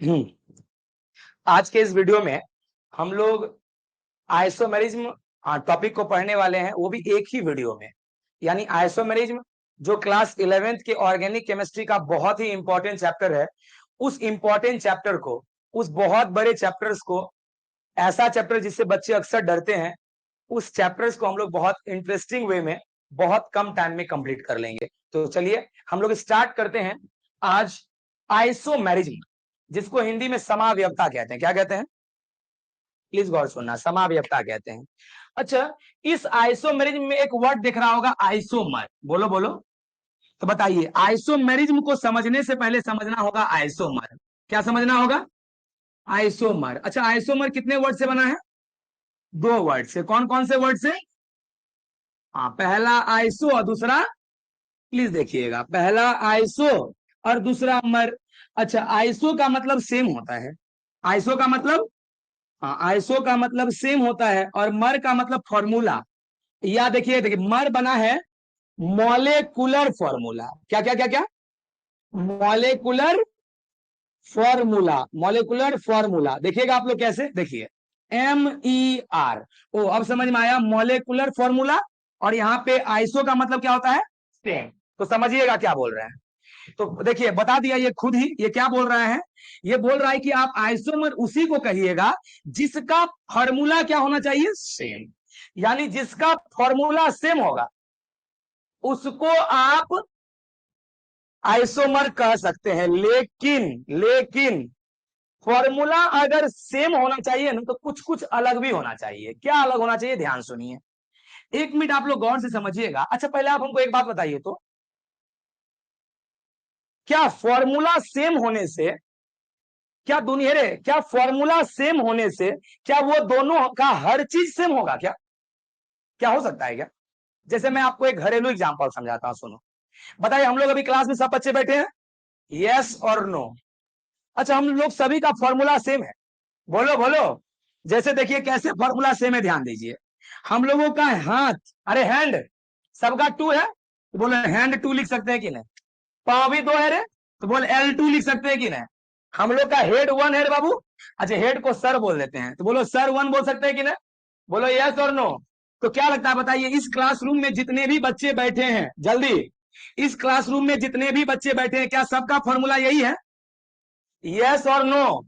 हम्म, आज के इस वीडियो में हम लोग आइसोमेरिज्म टॉपिक को पढ़ने वाले हैं, वो भी एक ही वीडियो में। यानी आइसोमेरिज्म जो क्लास 11th के ऑर्गेनिक केमिस्ट्री का बहुत ही इंपॉर्टेंट चैप्टर है, उस इंपॉर्टेंट चैप्टर को, उस बहुत बड़े चैप्टर्स को, ऐसा चैप्टर जिससे बच्चे अक्सर डरते हैं, उस चैप्टर्स को हम लोग बहुत इंटरेस्टिंग वे में बहुत कम टाइम में कंप्लीट कर लेंगे। तो चलिए हम लोग स्टार्ट करते हैं आज आइसोमेरिज्म, जिसको हिंदी में समावयवता कहते हैं। क्या कहते हैं? प्लीज गौर सुनना, समावयवता कहते हैं। अच्छा, इस आइसोमेरिज्म में एक वर्ड दिख रहा होगा, आइसोमर। बोलो बोलो। तो बताइए, आइसोमेरिज्म को समझने से पहले समझना होगा आइसोमर। क्या समझना होगा? आइसोमर। अच्छा, आइसोमर कितने वर्ड से बना है? दो वर्ड से। कौन कौन से वर्ड से? हाँ, पहला आइसो और दूसरा, प्लीज देखिएगा, पहला आइसो और दूसरा मर। अच्छा, आइसो का मतलब सेम होता है। आइसो का मतलब, हाँ, आइसो का मतलब सेम होता है, और मर का मतलब फॉर्मूला। या देखिए देखिए, मर बना है मॉलेकुलर फॉर्मूला। क्या क्या क्या क्या? मॉलेकुलर फॉर्मूला। मॉलेकुलर फॉर्मूला देखिएगा आप लोग कैसे, देखिए, MER। ओ, अब समझ में आया, मॉलेकुलर फॉर्मूला। और यहाँ पे आइसो का मतलब क्या होता है? सेम। तो समझिएगा क्या बोल रहे हैं। तो देखिए, बता दिया ये खुद ही, ये क्या बोल रहा है? ये बोल रहा है कि आप आइसोमर उसी को कहिएगा जिसका फॉर्मूला क्या होना चाहिए? सेम। यानी जिसका फॉर्मूला सेम होगा उसको आप आइसोमर कह सकते हैं। लेकिन लेकिन फॉर्मूला अगर सेम होना चाहिए ना, तो कुछ कुछ अलग भी होना चाहिए। क्या अलग होना चाहिए? ध्यान सुनिए, एक मिनट आप लोग गौर से समझिएगा। अच्छा, पहले आप हमको एक बात बताइए, तो क्या फॉर्मूला सेम होने से, क्या दुनिया रे, क्या फॉर्मूला सेम होने से क्या वो दोनों का हर चीज सेम होगा? क्या क्या हो सकता है क्या? जैसे मैं आपको एक घरेलू एग्जांपल समझाता हूं, सुनो। बताइए, हम लोग अभी क्लास में सब बच्चे बैठे हैं, यस और नो। अच्छा, हम लोग सभी का फॉर्मूला सेम है? बोलो बोलो। जैसे देखिए कैसे फॉर्मूला सेम है, ध्यान दीजिए। हम लोगों का हाथ, अरे हैंड, सबका टू है, तो बोलो हैंड टू लिख सकते हैं कि नहीं? पाँव भी दो है रे, तो बोल L2 लिख सकते हैं कि नहीं? हम लोग का हेड वन है रे बाबू। अच्छा, हेड को सर बोल देते हैं, तो बोलो सर वन बोल सकते हैं कि नहीं? बोलो यस और नो। तो क्या लगता है, बताइए, इस क्लासरूम में जितने भी बच्चे बैठे हैं, जल्दी, इस क्लासरूम में जितने भी बच्चे बैठे हैं, क्या सबका फॉर्मूला यही है? यस और नो।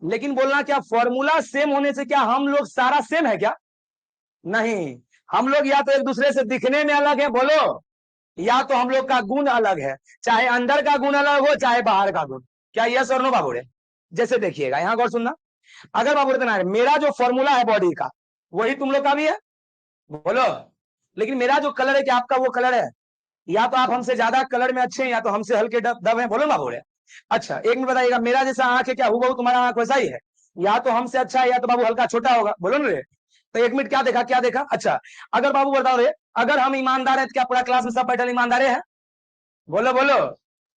लेकिन बोलना, क्या फॉर्मूला सेम होने से क्या हम लोग सारा सेम है क्या? नहीं। हम लोग या तो एक दूसरे से दिखने में अलग है, बोलो, या तो हम लोग का गुण अलग है। चाहे अंदर का गुण अलग हो, चाहे बाहर का गुण। क्या यस और नो बाबू रे? जैसे देखिएगा, यहां गौर सुनना। अगर बाबू इतना है, मेरा जो फॉर्मूला है बॉडी का, वही तुम लोग का भी है, बोलो। लेकिन मेरा जो कलर है, क्या आपका वो कलर है? या तो आप हमसे ज्यादा कलर में अच्छे हैं, या तो हमसे हल्के दब है, बोलो ना बाबू रे। अच्छा, एक मिनट बताइएगा, मेरा जैसा आंख है, क्या हूँ तुम्हारा आंख वैसा ही है? या तो हमसे अच्छा है, या तो बाबू हल्का छोटा होगा, बोलो ना रे। तो एक मिनट, क्या देखा क्या देखा? अच्छा, अगर बाबू बताओ रे, अगर हम ईमानदार है तो क्या पूरा क्लास में सब बैठे ईमानदारे हैं? बोलो बोलो।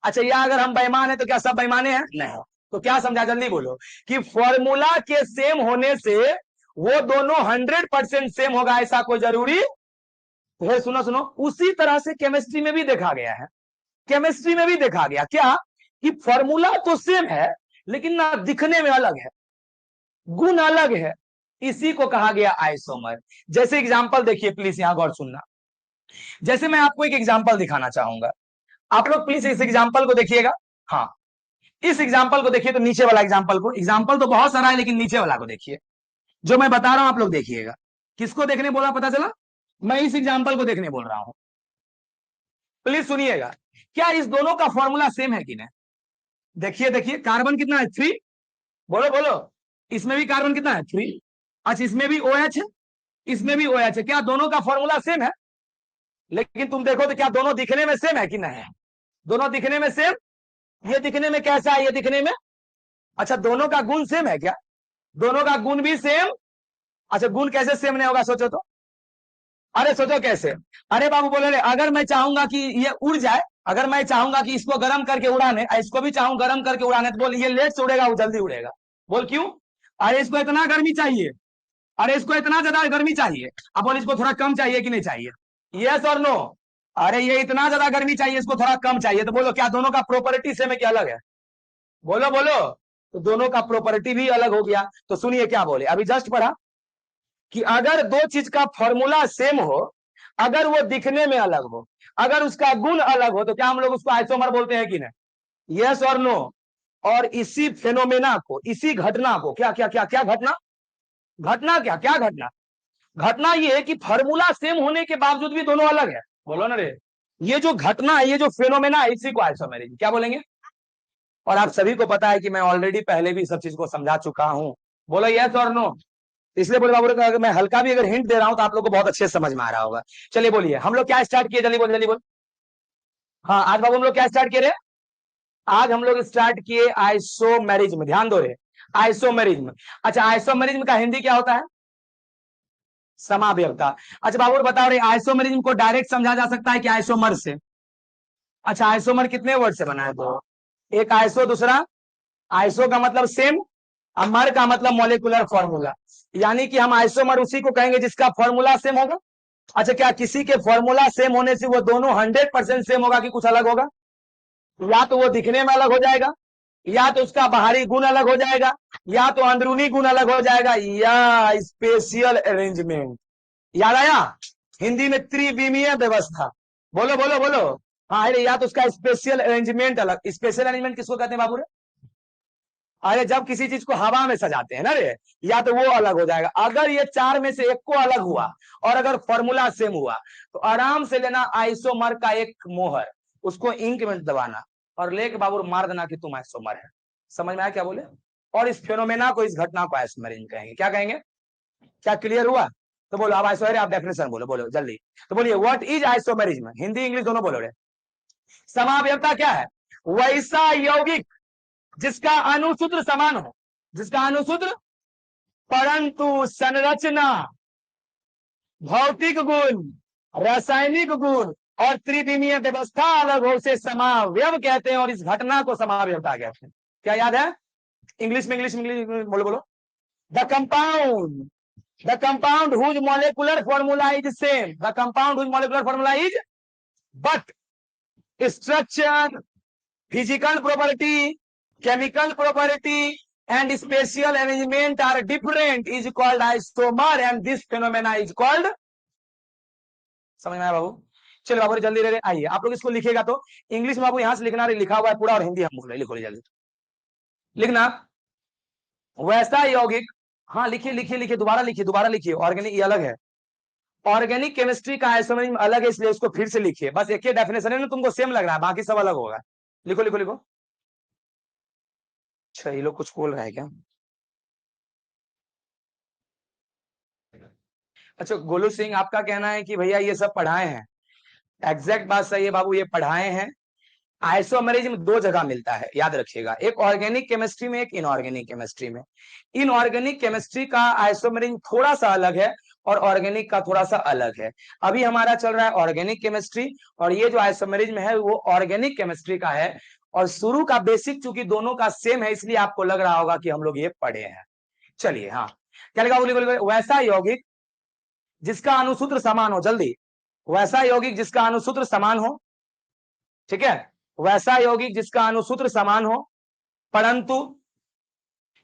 अच्छा, या अगर हम बेईमान है तो क्या सब बेईमाने हैं? नहीं। तो क्या समझा, जल्दी बोलो। कि फॉर्मूला के सेम होने से वो दोनों 100% सेम होगा, ऐसा कोई जरूरी है? सुनो सुनो, उसी तरह से केमिस्ट्री में भी देखा गया है। केमिस्ट्री में भी देखा गया क्या, कि फॉर्मूला तो सेम है, लेकिन ना दिखने में अलग है, गुण अलग है। इसी को कहा गया आइसोमर। जैसे एग्जांपल देखिए, प्लीज यहां गौर सुनना। जैसे मैं आपको एक एग्जांपल दिखाना चाहूंगा, आप लोग प्लीज इस एग्जांपल को देखिएगा। हाँ, इस एग्जांपल को देखिए, तो नीचे वाला एग्जांपल को, एग्जांपल तो बहुत सारा है, लेकिन नीचे वाला को देखिए, जो मैं बता रहा हूं आप लोग देखिएगा। किसको देखने बोला, पता चला? मैं इस एग्जांपल को देखने बोल रहा हूं, प्लीज सुनिएगा। क्या इस दोनों का फॉर्मूला सेम है कि नहीं? देखिए देखिए, कार्बन कितना है? 3। बोलो बोलो। इसमें भी कार्बन कितना है? 3। अच्छा, इसमें भी OH है, इसमें भी OH है। क्या दोनों का फॉर्मूला सेम है? लेकिन तुम देखो तो क्या दोनों दिखने में सेम है कि नहीं? दोनों दिखने में सेम। ये दिखने में कैसा है, ये दिखने में? अच्छा, दोनों का गुण सेम है क्या? दोनों का गुण भी सेम। अच्छा, गुण कैसे सेम नहीं होगा, सोचो तो। अरे सोचो कैसे। अरे बाबू बोले, अगर मैं चाहूंगा कि ये उड़ जाए, अगर मैं चाहूंगा कि इसको गर्म करके उड़ाने, इसको भी चाहूं गर्म करके उड़ाने, तो बोल ये लेट से उड़ेगा, वो जल्दी उड़ेगा। बोल क्यों? अरे इसको इतना गर्मी चाहिए, अरे इसको इतना ज्यादा गर्मी चाहिए। अब बोल इसको थोड़ा कम चाहिए कि नहीं चाहिए? यस और नो? अरे ये इतना ज्यादा गर्मी चाहिए, इसको थोड़ा कम चाहिए, तो बोलो क्या दोनों का प्रॉपर्टी सेम है कि अलग है? बोलो बोलो। तो दोनों का प्रॉपर्टी भी अलग हो गया। तो सुनिए क्या बोले, अभी जस्ट पढ़ा कि अगर दो चीज का फॉर्मूला सेम हो, अगर वो दिखने में अलग हो, अगर उसका गुण अलग हो, तो क्या हम लोग उसको आइसोमर बोलते हैं कि नहीं? यस और नो। और इसी फेनोमेना को, इसी घटना को, क्या क्या क्या क्या घटना, घटना क्या क्या घटना, घटना ये है कि फॉर्मूला सेम होने के बावजूद भी दोनों अलग है। बोलो ना रे, ये जो घटना है, ये जो फेनोमेना है, इसी को आइसोमेरिज्म क्या बोलेंगे? और आप सभी को पता है कि मैं ऑलरेडी पहले भी सब चीज को समझा चुका हूं। बोलो यस और नो। इसलिए बोले बाबू अगर मैं हल्का भी अगर हिंट दे रहा हूं तो आप लोग को बहुत अच्छे से समझ में आ रहा होगा। चलिए बोलिए, हम लोग क्या स्टार्ट किए, जल्दी बोल जल्दी बोल। हाँ आज बाबू हम लोग क्या स्टार्ट किए रे? आज हम लोग स्टार्ट किए आइसोमेरिज्म, ध्यान दो रे, आइसोमेरिज्म। अच्छा, आइसोमेरिज्म का हिंदी क्या होता है? समावयवता। अच्छा बाबू बताओ रे, आइसोमेरिज्म को डायरेक्ट समझा जा सकता है कि आइसोमर से? अच्छा, आइसोमर कितने वर्ड से बना है? तो एक आइसो, दूसरा आइसो का मतलब सेम, अमर का मतलब मॉलिक्यूलर फॉर्मूला। यानी कि हम आइसोमर उसी को कहेंगे जिसका फॉर्मूला सेम होगा। अच्छा, क्या किसी के फॉर्मूला सेम होने से वो दोनों 100% सेम होगा कि कुछ अलग होगा? या तो वो दिखने में अलग हो जाएगा, या तो उसका बाहरी गुण अलग हो जाएगा, या तो अंदरूनी गुण अलग हो जाएगा, या स्पेशियल अरेंजमेंट। याद आया? हिंदी में त्रिविमीय व्यवस्था। बोलो बोलो बोलो। हाँ अरे, या तो उसका स्पेशल अरेंजमेंट अलग, स्पेशल अरेंजमेंट किसको कहते हैं बाबू रे? अरे जब किसी चीज को हवा में सजाते हैं ना रे, या तो वो अलग हो जाएगा। अगर ये चार में से एक को अलग हुआ और अगर फॉर्मूला सेम हुआ, तो आराम से लेना आइसोमर का एक मोहर, उसको इंक में दबाना और लेके बाबू मार देना कि तुम आइसोमर है। समझ में आया क्या बोले? और इस फेनोमेना को, इस घटना को आइसोमेरिज्म कहेंगे। क्या कहेंगे? क्या क्लियर हुआ? तो बोलो अब आइसोमेर, आप डेफिनेशन बोलो, बोलो जल्दी। तो बोलिए what is isomerism, Hindi English दोनों बोलो रे। समावयवता क्या है? वैसा यौगिक जिसका अणुसूत्र समान हो, जिसका अणुसूत्र, परंतु संरचना, भौतिक गुण, रासायनिक गुण और त्रिविमीय व्यवस्था अलग हो, उसे समावयव कहते हैं और इस घटना को समावयवता कहते हैं। क्या याद है? इंग्लिश में, इंग्लिश में, इंग्लिश में बोलो बोलो। The compound, the compound whose molecular formula is same, the compound whose molecular formula is, but structure, physical property, chemical property and spatial arrangement are different is called isomer and this phenomena is called। समझ में आया बाबू? चलो बाबू जल्दी ले आइए, आप लोग इसको लिखिएगा तो इंग्लिश में बाबू यहां से लिखना, लिखा हुआ है पूरा, और हिंदी हम बोल रहे, लिखो जल्दी लिखना। वैसा यौगिक, हाँ लिखिए लिखिए लिखिए, दोबारा लिखिए, दोबारा लिखिए। ऑर्गेनिक ये अलग है, ऑर्गेनिक केमिस्ट्री का आइसोमेरिज्म अलग है, इसलिए उसको फिर से लिखिए। बस एक ही डेफिनेशन है ना, तुमको सेम लग रहा है, बाकी सब अलग होगा। लिखो लिखो लिखो। अच्छा ये लोग कुछ बोल रहा है क्या? अच्छा गोलू सिंह, आपका कहना है कि भैया ये सब पढ़ाए हैं। एग्जैक्ट बात सही है बाबू, ये पढ़ाए हैं। आइसोमेरिज्म दो जगह मिलता है, याद रखिएगा, एक ऑर्गेनिक केमिस्ट्री में, एक इनऑर्गेनिक केमिस्ट्री में। इनऑर्गेनिक केमिस्ट्री का आइसोमेरिज्म थोड़ा सा अलग है और ऑर्गेनिक का थोड़ा सा अलग है। अभी हमारा चल रहा है ऑर्गेनिक केमिस्ट्री, और ये जो आइसोमेरिज्म है वो ऑर्गेनिक केमिस्ट्री का है। और शुरू का बेसिक चूंकि दोनों का सेम है, इसलिए आपको लग रहा होगा कि हम लोग ये पढ़े हैं। चलिए हाँ, क्या लिखा? बोलिए वैसा यौगिक जिसका अणुसूत्र समान हो, जल्दी। वैसा यौगिक जिसका अणुसूत्र समान हो, ठीक है, वैसा यौगिक जिसका अणुसूत्र समान हो, परंतु,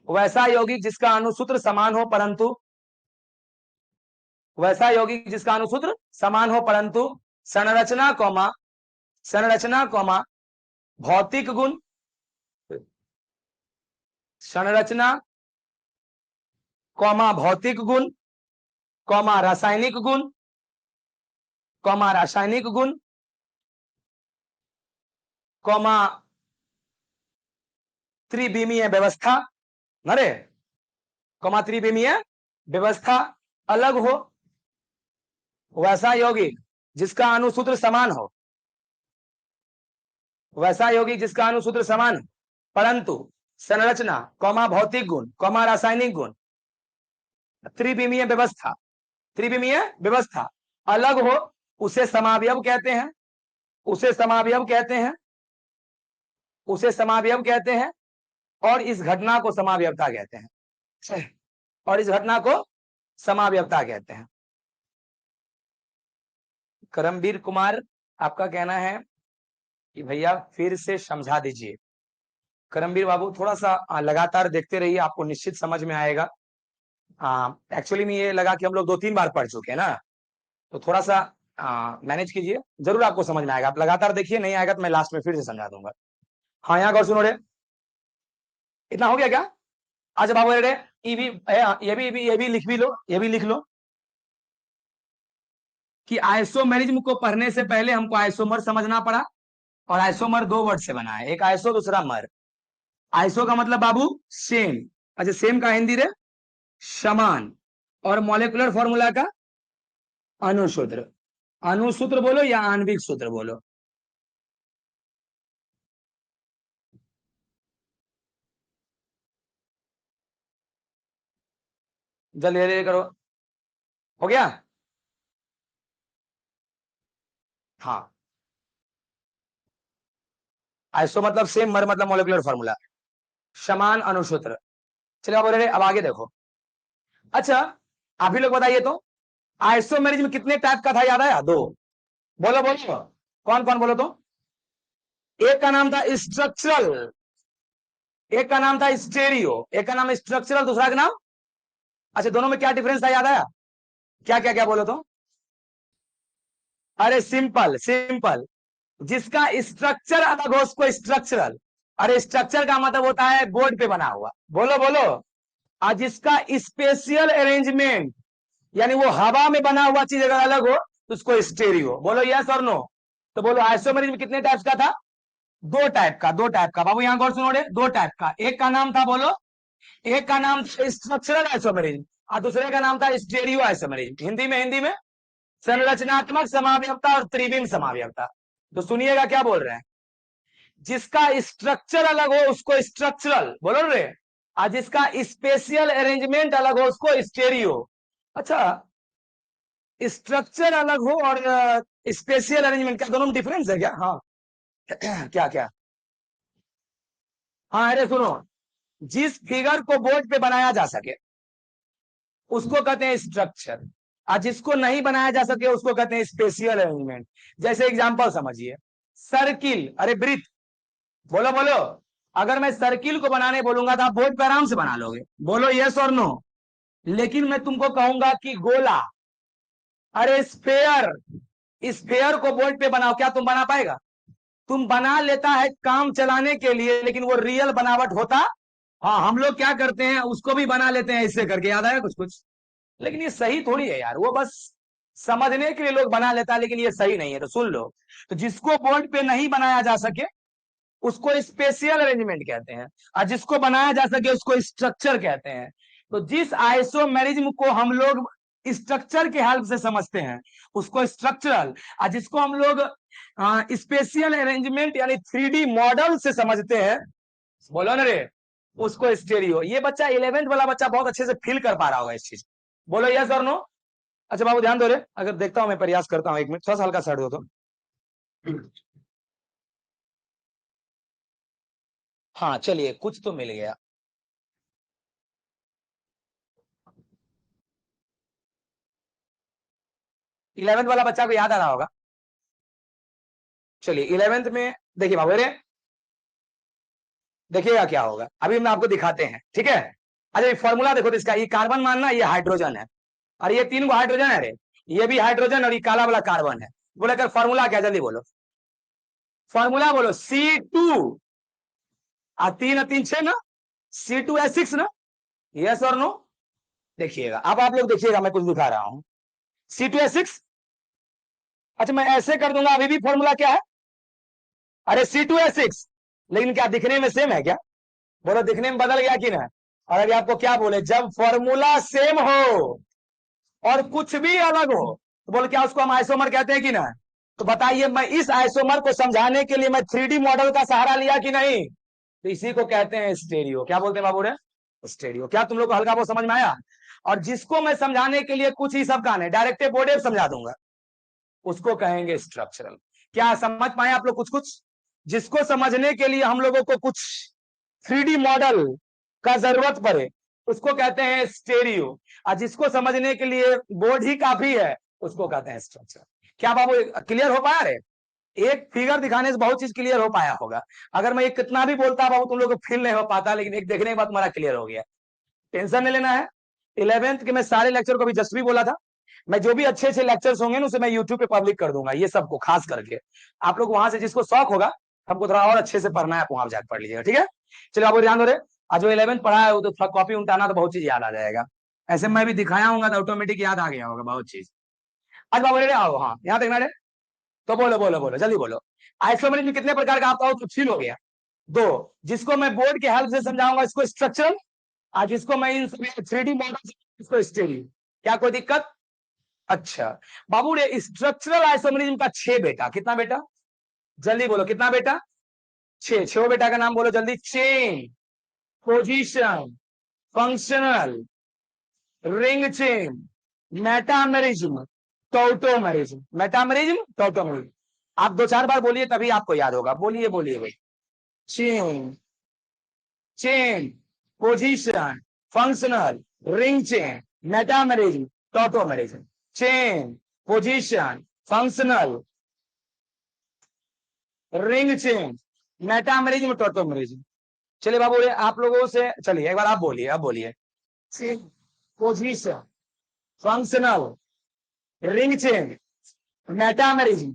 वैसा यौगिक जिसका अणुसूत्र समान हो परंतु, वैसा यौगिक जिसका अणुसूत्र समान हो परंतु संरचना कौमा, संरचना कौमा भौतिक गुण, संरचना कौमा भौतिक गुण, कौमा रासायनिक गुण, कौमा रासायनिक गुण, कौमा त्रिविमीय व्यवस्था, अरे कौमा त्रिविमीय व्यवस्था अलग हो। वैसा यौगिक जिसका अणुसूत्र समान हो, वैसा यौगिक जिसका अणुसूत्र समान हो परंतु संरचना कौमा भौतिक गुण, कौमा रासायनिक गुण, त्रिविमीय व्यवस्था, त्रिविमीय व्यवस्था अलग हो, उसे समावयव कहते हैं, उसे समावयव कहते हैं, उसे समावयव कहते हैं। और इस घटना को समावयवता कहते हैं, और इस घटना को समावयवता कहते हैं। करमवीर कुमार, आपका कहना है कि भैया फिर से समझा दीजिए। करमवीर बाबू थोड़ा सा लगातार देखते रहिए, आपको निश्चित समझ में आएगा। एक्चुअली में ये लगा कि हम लोग 2-3 बार पढ़ चुके हैं ना, तो थोड़ा सा मैनेज कीजिए, जरूर आपको समझ में आएगा। आप लगातार देखिए, नहीं आएगा तो मैं लास्ट में फिर से समझा दूंगा। हाँ, यहाँ गौर सुनो रे, इतना हो गया क्या? अच्छा बाबू रे, ये भी लिख भी लो, ये भी लिख लो कि आइसोमेरिज्म को पढ़ने से पहले हमको आइसोमर समझना पड़ा, और आइसोमर 2 वर्ड से बना है, एक आइसो दूसरा मर। आइसो का मतलब बाबू सेम, अच्छा सेम का हिंदी रे समान, और मॉलिक्यूलर फॉर्मूला का अणुसूत्र। अणुसूत्र बोलो या आणविक सूत्र बोलो। जल्दी जल्दी करो, हो गया? हाँ, आइसो मतलब सेम, मर मतलब मॉलिक्यूलर फॉर्मूला, समान अणुसूत्र। चलिए अब अब आगे देखो। अच्छा आप ही लोग बताइए तो, आइसोमेरिज्म कितने टाइप का था, याद आया? 2। बोलो बोलो, कौन कौन बोलो तो। एक का नाम था स्ट्रक्चरल, एक का नाम था स्टेरियो, एक का नाम स्ट्रक्चरल, दूसरा का नाम। अच्छा दोनों में क्या डिफरेंस था, याद आया? क्या क्या क्या बोलो तो। अरे सिंपल सिंपल, जिसका स्ट्रक्चर अलग हो उसको स्ट्रक्चरल। अरे स्ट्रक्चर का मतलब होता है बोर्ड पे बना हुआ, बोलो बोलो। और जिसका स्पेशियल अरेंजमेंट, यानी वो हवा में बना हुआ चीज अगर अलग हो तो उसको स्टेरियो। बोलो यस और नो। तो बोलो आइसोमेरिज्म कितने टाइप्स का था? 2 टाइप का, 2 टाइप का बाबू, यहां गौर सुनो रे, 2 टाइप का। एक का नाम था बोलो, एक का नाम स्ट्रक्चरल आइसोमेरिज्म, और दूसरे का नाम था स्टेरियो आइसोमेरिज्म। हिंदी में संरचनात्मक समावयवता और त्रिविम समावयवता। तो सुनिएगा क्या बोल रहे हैं। जिसका स्ट्रक्चर अलग हो उसको स्ट्रक्चरल बोलो रे, और जिसका स्पेशियल अरेंजमेंट अलग हो उसको स्टेरियो। अच्छा, स्ट्रक्चर अलग हो और स्पेशियल अरेंजमेंट, क्या दोनों में डिफरेंस है क्या? हाँ क्या क्या? हाँ अरे सुनो, जिस फिगर को बोर्ड पे बनाया जा सके उसको कहते हैं स्ट्रक्चर, और जिसको नहीं बनाया जा सके उसको कहते हैं स्पेशियल अरेंजमेंट। जैसे एग्जांपल समझिए, सर्किल, अरे वृत्त, बोलो बोलो। अगर मैं सर्किल को बनाने बोलूंगा तो आप बोर्ड पे आराम से बना लोगे, बोलो यस और नो। लेकिन मैं तुमको कहूंगा कि गोला, अरे स्फेयर, स्फेयर को बोर्ड पे बनाओ, क्या तुम बना पाएगा? तुम बना लेता है काम चलाने के लिए, लेकिन वो रियल बनावट होता। हाँ हम लोग क्या करते हैं, उसको भी बना लेते हैं इससे करके, याद आया कुछ कुछ। लेकिन ये सही थोड़ी है यार, वो बस समझने के लिए लोग बना लेता है, लेकिन ये सही नहीं है। तो सुन लो, तो जिसको बोर्ड पे नहीं बनाया जा सके उसको स्पेशियल अरेंजमेंट कहते हैं, और जिसको बनाया जा सके उसको स्ट्रक्चर कहते हैं। तो जिस आइसोमेरिज्म को हम लोग स्ट्रक्चर के हेल्प से समझते हैं उसको स्ट्रक्चरल, और जिसको हम लोग स्पेशियल अरेंजमेंट यानी 3D मॉडल से समझते हैं, बोलो ना रे, उसको स्टेरियो। ये बच्चा 11th वाला बच्चा बहुत अच्छे से फील कर पा रहा होगा इस चीज, बोलो यस और नो। अच्छा बाबू ध्यान दो रे, अगर देखता हूं मैं, प्रयास करता हूं, 1 मिनट, थोड़ा सा हल्का साइड दो तो। हाँ चलिए, कुछ तो मिल गया। 11th वाला बच्चा को याद आ रहा होगा। चलिए 11th में देखिए बाबू रे, देखिएगा क्या होगा, अभी हम आपको दिखाते हैं, ठीक है? अच्छा ये फॉर्मूला देखो तो इसका, ये कार्बन मानना, ये हाइड्रोजन है, और ये 3 हाइड्रोजन है रे, ये भी हाइड्रोजन और ये काला वाला कार्बन है। बोले कर फॉर्मूला क्या, जल्दी बोलो, फॉर्मूला बोलो। C2, और 3 और 3 6 ना, C2H6 ना, यस और नो। देखिएगा अब आप लोग देखिएगा, मैं कुछ दिखा रहा हूं। C2H6, अच्छा मैं ऐसे कर दूंगा, अभी भी फॉर्मूला क्या है? अरे C2H6, लेकिन क्या दिखने में सेम है क्या? बोलो दिखने में बदल गया कि ना? और अभी आपको क्या बोले, जब फॉर्मूला सेम हो और कुछ भी अलग हो तो बोलो क्या उसको हम आइसोमर कहते हैं कि ना? तो बताइए, मैं इस आइसोमर को समझाने के लिए मैं 3D मॉडल का सहारा लिया कि नहीं? तो इसी को कहते हैं स्टेरियो। क्या बोलते हैं बाबू रे? स्टेरियो। क्या तुम लोग को हल्का बहुत समझ में आया? और जिसको मैं समझाने के लिए कुछ ही सब का नहीं, डायरेक्ट बोर्डे समझा दूंगा, उसको कहेंगे स्ट्रक्चरल। क्या समझ पाए आप लोग कुछ कुछ? जिसको समझने के लिए हम लोगों को कुछ 3D मॉडल का जरूरत पड़े उसको कहते हैं स्टेरियो, और जिसको समझने के लिए बोर्ड ही काफी है उसको कहते हैं स्ट्रक्चर। क्या बाबू क्लियर हो पाया रे? एक फिगर दिखाने से बहुत चीज क्लियर हो पाया होगा। अगर मैं ये कितना भी बोलता बाबू तुम लोग को फील नहीं हो पाता, लेकिन एक देखने के बाद तुम्हारा क्लियर हो गया। टेंशन नहीं लेना है। 11th के मैं सारे लेक्चर को भी जस्ट भी बोला था, मैं जो भी अच्छे अच्छे लेक्चर्स होंगे ना उसे मैं यूट्यूब पे पब्लिक कर दूंगा, ये सबको खास करके। आप लोग वहां से जिसको शौक होगा, हमको थोड़ा और अच्छे से पढ़ना है, आप वहां जाकर पढ़ लीजिएगा, ठीक है। चलिए आपको ध्यान दो रहे, आज जो 11th पढ़ा है वो तो थोड़ा कॉपी उल्टाना तो बहुत चीज याद आ जाएगा। ऐसे मैं भी दिखाया हूँ तो ऑटोमेटिक याद आ गया होगा बहुत चीज। आज बाबू रे आओ, हाँ यहाँ देखना रे। तो बोलो बोलो बोलो जल्दी बोलो। आइसोमेरिज्म कितने प्रकार का आपका तो फील हो गया। दो, जिसको मैं बोर्ड के हेल्प से समझाऊंगा इसको स्ट्रक्चरल, आज इसको मैं इन 3D मॉडल इसको स्टेडी। क्या कोई दिक्कत? अच्छा बाबू रे, स्ट्रक्चरल आइसोमेरिज्म का 6 बेटा, कितना बेटा? जल्दी बोलो कितना बेटा? 6। 6 बेटा का नाम बोलो जल्दी। Chain, position, functional, ring chain, metamerism, tautomerism. Metamerism, tautomerism. आप 2-4 बार बोलिए तभी आपको याद होगा, बोलिए बोलिए भाई। Chain, chain, position, functional, ring chain, metamerism, tautomerism. Chain, position, functional, ring chain, metamerism, tautomerism. चलिए बाबू रे, आप लोगों से चलिए एक बार आप बोलिए, अब बोलिए। Position, functional, ring chain, metamerism,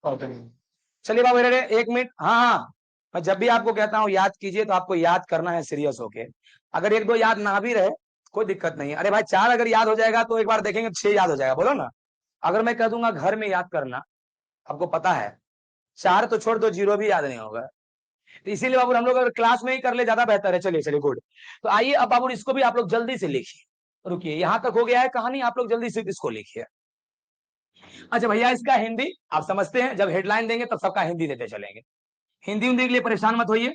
tautomerism. चलिए बाबू रे, 1 मिनट। हाँ हाँ, मैं जब भी आपको कहता हूं याद कीजिए तो आपको याद करना है सीरियस होके। अगर 1-2 याद ना भी रहे कोई दिक्कत नहीं है। अरे भाई 4 अगर याद हो जाएगा तो एक बार देखेंगे 6 याद हो जाएगा, बोलो ना। अगर मैं कह दूंगा घर में याद करना, आपको पता है 4 तो छोड़ दो, 0 भी याद नहीं होगा। तो इसीलिए बाबू हम लोग अगर क्लास में ही कर ले ज्यादा बेहतर है। चलिए चलिए गुड। तो आइए अब बाबू इसको भी आप लोग जल्दी से लिखिए। रुकिए, यहां तक हो गया है कहानी, आप लोग जल्दी से इसको लिखिए। अच्छा भैया, इसका हिंदी आप समझते हैं, जब हेडलाइन देंगे तब सबका हिंदी देते चलेंगे। हिंदी हिंदी के लिए परेशान मत होइए।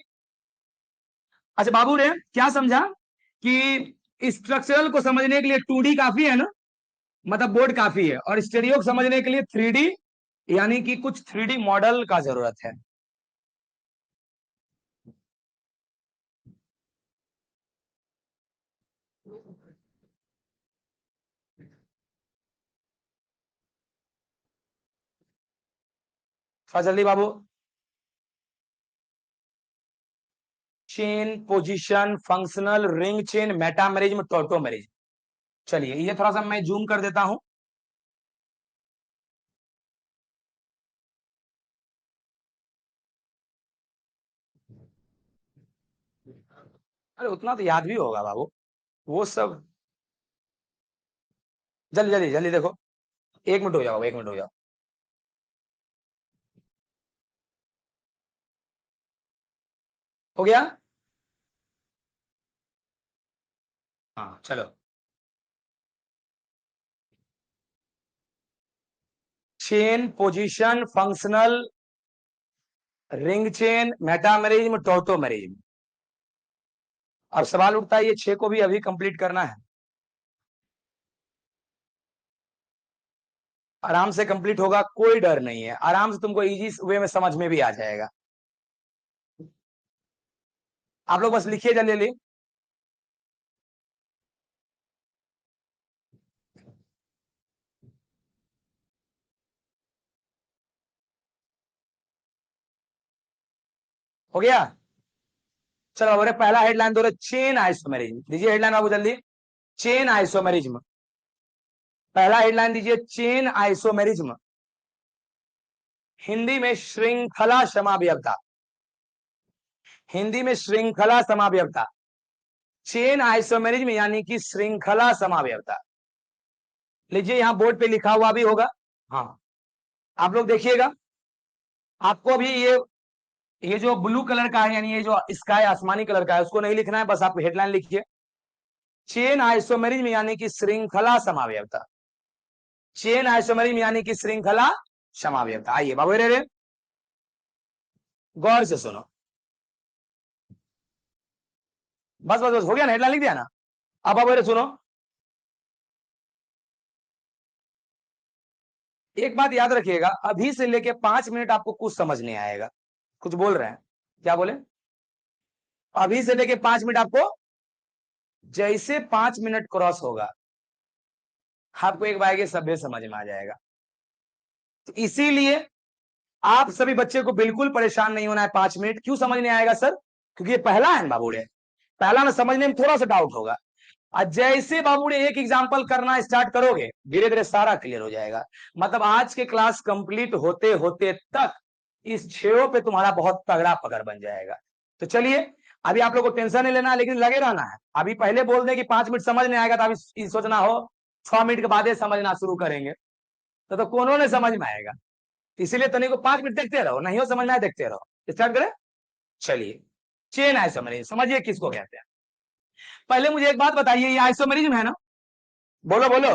अच्छा बाबू रे, क्या समझा कि स्ट्रक्चरल को समझने के लिए 2D काफी है ना, मतलब बोर्ड काफी है, और स्टेरियो को समझने के लिए 3D, यानी कि कुछ 3D मॉडल का जरूरत है। थोड़ा जल्दी बाबू। Chain, position, functional, ring chain, metamerism, tautomerism. चलिए ये थोड़ा सा मैं जूम कर देता हूं। अरे उतना तो याद भी होगा बाबू, वो सब। जल्दी जल्दी जल्दी देखो। 1 मिनट हो जाओ, 1 मिनट हो जाओ। हो गया। हाँ चलो। Chain, position, functional, ring chain, metamerism, tautomerism. अब सवाल उठता है ये 6 को भी अभी कंप्लीट करना है। आराम से कंप्लीट होगा, कोई डर नहीं है, आराम से तुमको इजी वे में समझ में भी आ जाएगा। आप लोग बस लिखिए जल्दी जल्दी। हो गया। चलो अरे पहला हेडलाइन दो रहे, चेन आइसोमेरिज्म। दीजिए हेडलाइन बाबू जल्दी। Chain isomerism. पहला हेडलाइन दीजिए, चेन आइसोमेरिज्म। हिंदी में श्रृंखला समावयवता। हिंदी में श्रृंखला समावयवता। चेन आइसोमेरिज्म यानी कि श्रृंखला समावयवता। लीजिए यहां बोर्ड पे लिखा हुआ भी होगा। हाँ, आप लोग देखिएगा। आपको भी ये जो ब्लू कलर का है, यानी ये जो स्काई आसमानी कलर का है, उसको नहीं लिखना है, बस आप हेडलाइन लिखिए। चेन आइसोमेरिज्म यानी कि श्रृंखला समावयवता। चेन आइसोमेरिज्म यानी कि श्रृंखला समावयवता। आइए बाबू रे, गौर से सुनो। बस बस बस हो गया ना, हेडलाइन लिख दिया ना। अब बाबू रे सुनो, एक बात याद रखिएगा, अभी से लेके 5 मिनट आपको कुछ समझ नहीं आएगा। कुछ बोल रहे हैं? क्या बोले? अभी से लेके 5 मिनट आपको, जैसे 5 मिनट क्रॉस होगा आपको एक बार के सभ्य समझ में आ जाएगा। तो इसीलिए आप सभी बच्चे को बिल्कुल परेशान नहीं होना है 5 मिनट। क्यों समझ नहीं आएगा सर? क्योंकि ये पहला है बाबू रे, पहला में समझने में थोड़ा सा डाउट होगा। और जैसे बाबू रे एक एग्जाम्पल करना स्टार्ट करोगे धीरे धीरे सारा क्लियर हो जाएगा। मतलब आज के क्लास कंप्लीट होते होते तक इस 6 पे तुम्हारा बहुत तगड़ा पकड़ बन जाएगा। तो चलिए, अभी आप लोग को टेंशन नहीं लेना है, लेकिन लगे रहना है। अभी पहले बोल दे कि 5 मिनट समझ नहीं आएगा तो अभी सोचना हो 6 मिनट के बाद समझना शुरू करेंगे तो कोनो ने समझ में आएगा। इसीलिए तनिक को 5 मिनट देखते रहो, नहीं हो समझ में आए देखते रहो। स्टार्ट करें, चलिए। चेन आइसोमेरिज्म समझिए किसको कहते हैं। पहले मुझे एक बात बताइए, ये आइसोमेरिज्म है ना? बोलो बोलो।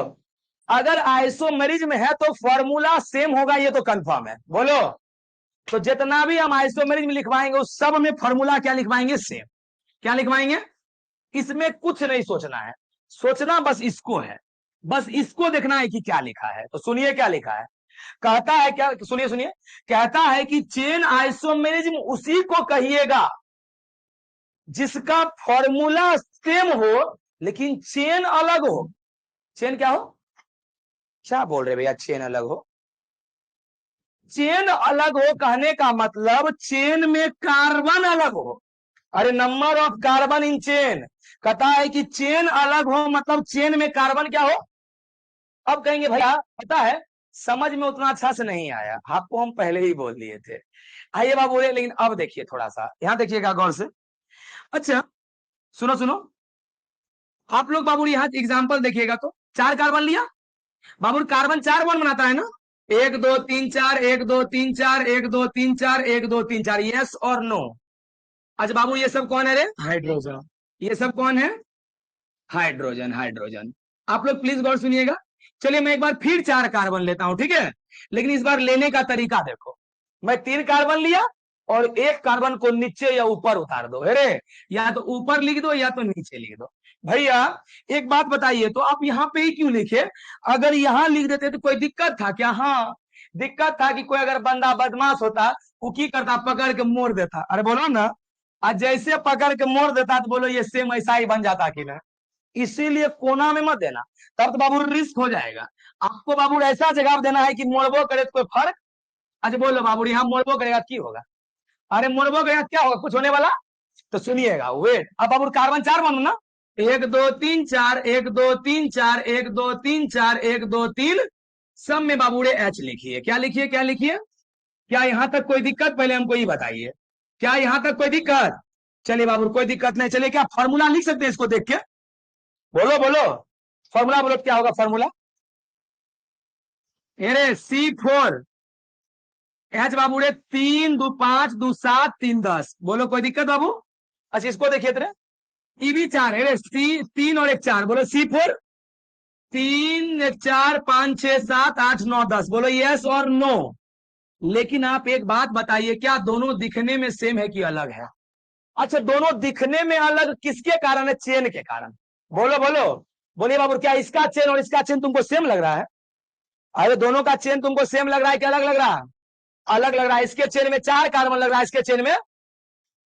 अगर आइसोमेरिज्म है तो फॉर्मूला सेम होगा, ये तो कंफर्म है। बोलो। तो जितना भी हम आइसोमेरिज्म लिखवाएंगे उस सब में फॉर्मूला क्या लिखवाएंगे? सेम। क्या लिखवाएंगे? इसमें कुछ नहीं सोचना है, सोचना बस इसको है, बस इसको देखना है कि क्या लिखा है। तो सुनिए क्या लिखा है। कहता है क्या, सुनिए सुनिए, कहता है कि चेन आइसोमेरिज्म उसी को कहिएगा जिसका फॉर्मूला सेम हो लेकिन चेन अलग हो। चेन क्या हो? क्या बोल रहे भैया? चेन अलग हो? चेन अलग हो कहने का मतलब चेन में कार्बन अलग हो। अरे number of carbon in chain. कहता है कि चेन अलग हो मतलब चेन में कार्बन क्या हो। अब कहेंगे भैया पता है समझ में उतना अच्छा से नहीं आया, आपको हम पहले ही बोल दिए थे। आइए बाबू बोले, लेकिन अब देखिए थोड़ा सा यहां देखिएगा गौर से। अच्छा सुनो सुनो, आप लोग बाबू यहाँ एग्जाम्पल देखिएगा तो 4 कार्बन लिया। बाबू कार्बन 4 बॉन्ड बनाता है ना, 1 2 3 4, 1 2 3 4, 1 2 3 4, 1 2 3 4, यस और नो। अच्छा बाबू ये सब कौन है रे? हाइड्रोजन। ये सब कौन है? हाइड्रोजन। हाइड्रोजन। आप लोग प्लीज गौर सुनिएगा। चलिए मैं एक बार फिर 4 कार्बन लेता हूं, ठीक है? लेकिन इस बार लेने का तरीका देखो। मैं 3 कार्बन लिया और 1 कार्बन को नीचे या ऊपर उतार दो। अरे या तो ऊपर लिख दो या तो नीचे लिख दो। भैया एक बात बताइए, तो आप यहाँ पे ही क्यों लिखे? अगर यहाँ लिख देते तो कोई दिक्कत था क्या? हाँ दिक्कत था कि कोई अगर बंदा बदमाश होता वो की करता, पकड़ के मोड़ देता। अरे बोलो ना, आज जैसे पकड़ के मोड़ देता तो बोलो ये सेम ऐसा ही बन जाता कि ना। इसीलिए कोना में मत देना, तब तो बाबू रिस्क हो जाएगा। आपको बाबू ऐसा जवाब देना है कि मोड़बो करे तो कोई फर्क। अच्छा बोलो बाबू यहाँ मोड़बो करेगा की होगा? अरे मोड़बो करेगा क्या होगा? कुछ होने वाला? तो सुनिएगा वेट। अब बाबू कार्बन 4 बनो ना, 1 2 3 4, 1 2 3 4, 1 2 3 4, 1 2 3, सब में बाबू एच लिखिए। क्या लिखिए? क्या लिखिए? क्या यहां तक कोई दिक्कत? पहले हमको ये बताइए, क्या यहां तक कोई दिक्कत? चलिए बाबू कोई दिक्कत नहीं। चलिए क्या फॉर्मूला लिख सकते हैं इसको देख के? बोलो बोलो, फॉर्मूला बोलो क्या होगा फॉर्मूला? अरे C4 एच बाबू 3 2 5 2 7 3 10। बोलो कोई दिक्कत बाबू? अच्छा इसको देखिए तेरे, ई भी 4 है, C3 और 1 4। बोलो C4 3 1 4 5 6 7 8 9 10। बोलो यस और नो। लेकिन आप एक बात बताइए, क्या दोनों दिखने में सेम है कि अलग है? अच्छा दोनों दिखने में अलग किसके कारण है? चेन के कारण। बोलो बोलो, बोलिए बाबू क्या इसका चेन और इसका चेन तुमको सेम लग रहा है? अरे दोनों का चेन तुमको सेम लग रहा है कि अलग लग रहा है? अलग लग रहा है। इसके चेन में 4 कार्बन लग रहा है, इसके चेन में,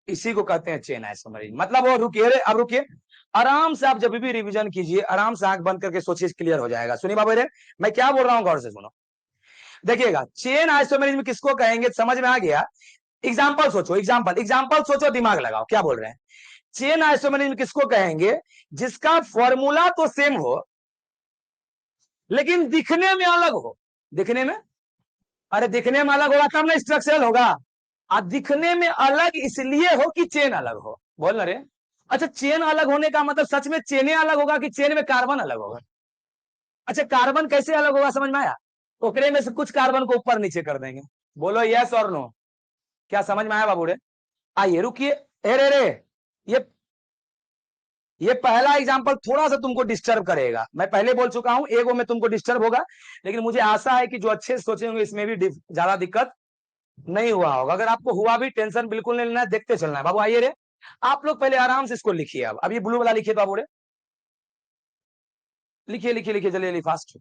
इसी को कहते हैं चेन आइसोमेरिज्म। मतलब वो रुकिए रे, अब रुकिए आराम से, आप जब भी रिवीजन कीजिए आराम से आंख बंद करके सोचिए, क्लियर हो जाएगा। सुनिए बाबू रे मैं क्या बोल रहा हूं, गौर से सुनो। देखिएगा चेन आइसोमेरिज्म किसको कहेंगे, समझ में आ गया? एग्जाम्पल सोचो, एग्जाम्पल एग्जाम्पल सोचो, दिमाग लगाओ, क्या बोल रहे हैं? चेन आइसोमेरिज्म किसको कहेंगे? जिसका फॉर्मूला तो सेम हो लेकिन दिखने में अलग हो। दिखने में, अरे दिखने में अलग होगा तब ना स्ट्रक्चरल होगा। अब दिखने में अलग इसलिए हो कि चेन अलग हो। बोल ना रे। अच्छा चेन अलग होने का मतलब सच में चेने अलग होगा कि चेन में कार्बन अलग होगा? अच्छा कार्बन कैसे अलग होगा समझ में आया? ओकरे में से कुछ कार्बन को ऊपर नीचे कर देंगे। बोलो यस और नो। क्या समझ में आया बाबू रे? आइए रुकिए, रे रे ये ये पहला एग्जांपल थोड़ा सा तुमको डिस्टर्ब करेगा, मैं पहले बोल चुका हूं एगो में तुमको डिस्टर्ब होगा, लेकिन मुझे आशा है कि जो अच्छे से सोचे होंगे इसमें भी ज्यादा दिक्कत नहीं हुआ होगा। अगर आपको हुआ भी टेंशन बिल्कुल नहीं लेना है, देखते चलना है। बाबू आइए रे, आप लोग पहले आराम से इसको लिखिए। अब ये ब्लू वाला लिखिए बाबू रे, लिखिए लिखिए लिखिए जल्दी फास्ट।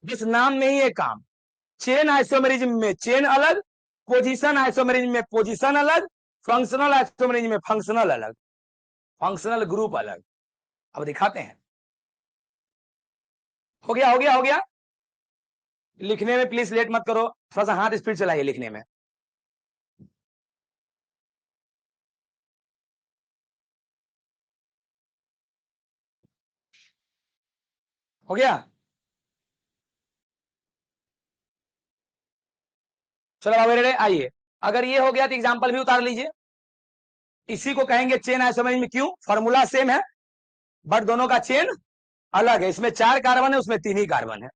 जिस नाम में ही है काम। चेन आइसोमेरिज्म में चेन अलग, पोजीशन आइसोमेरिज्म में पोजीशन अलग, फंक्शनल आइसोमेरिज्म में फंक्शनल अलग। फंक्शनल ग्रुप अलग। अब दिखाते हैं। हो गया हो गया हो गया। लिखने में प्लीज लेट मत करो, थोड़ा सा हाथ स्पीड चलाइए लिखने में। हो गया। चलो बाबू रेडे आइए। अगर ये हो गया तो एग्जांपल भी उतार लीजिए। इसी को कहेंगे चेन आइसोमरेज में। क्यों? फॉर्मूला सेम है बट दोनों का चेन अलग है। इसमें 4 कार्बन है, उसमें 3 ही कार्बन है।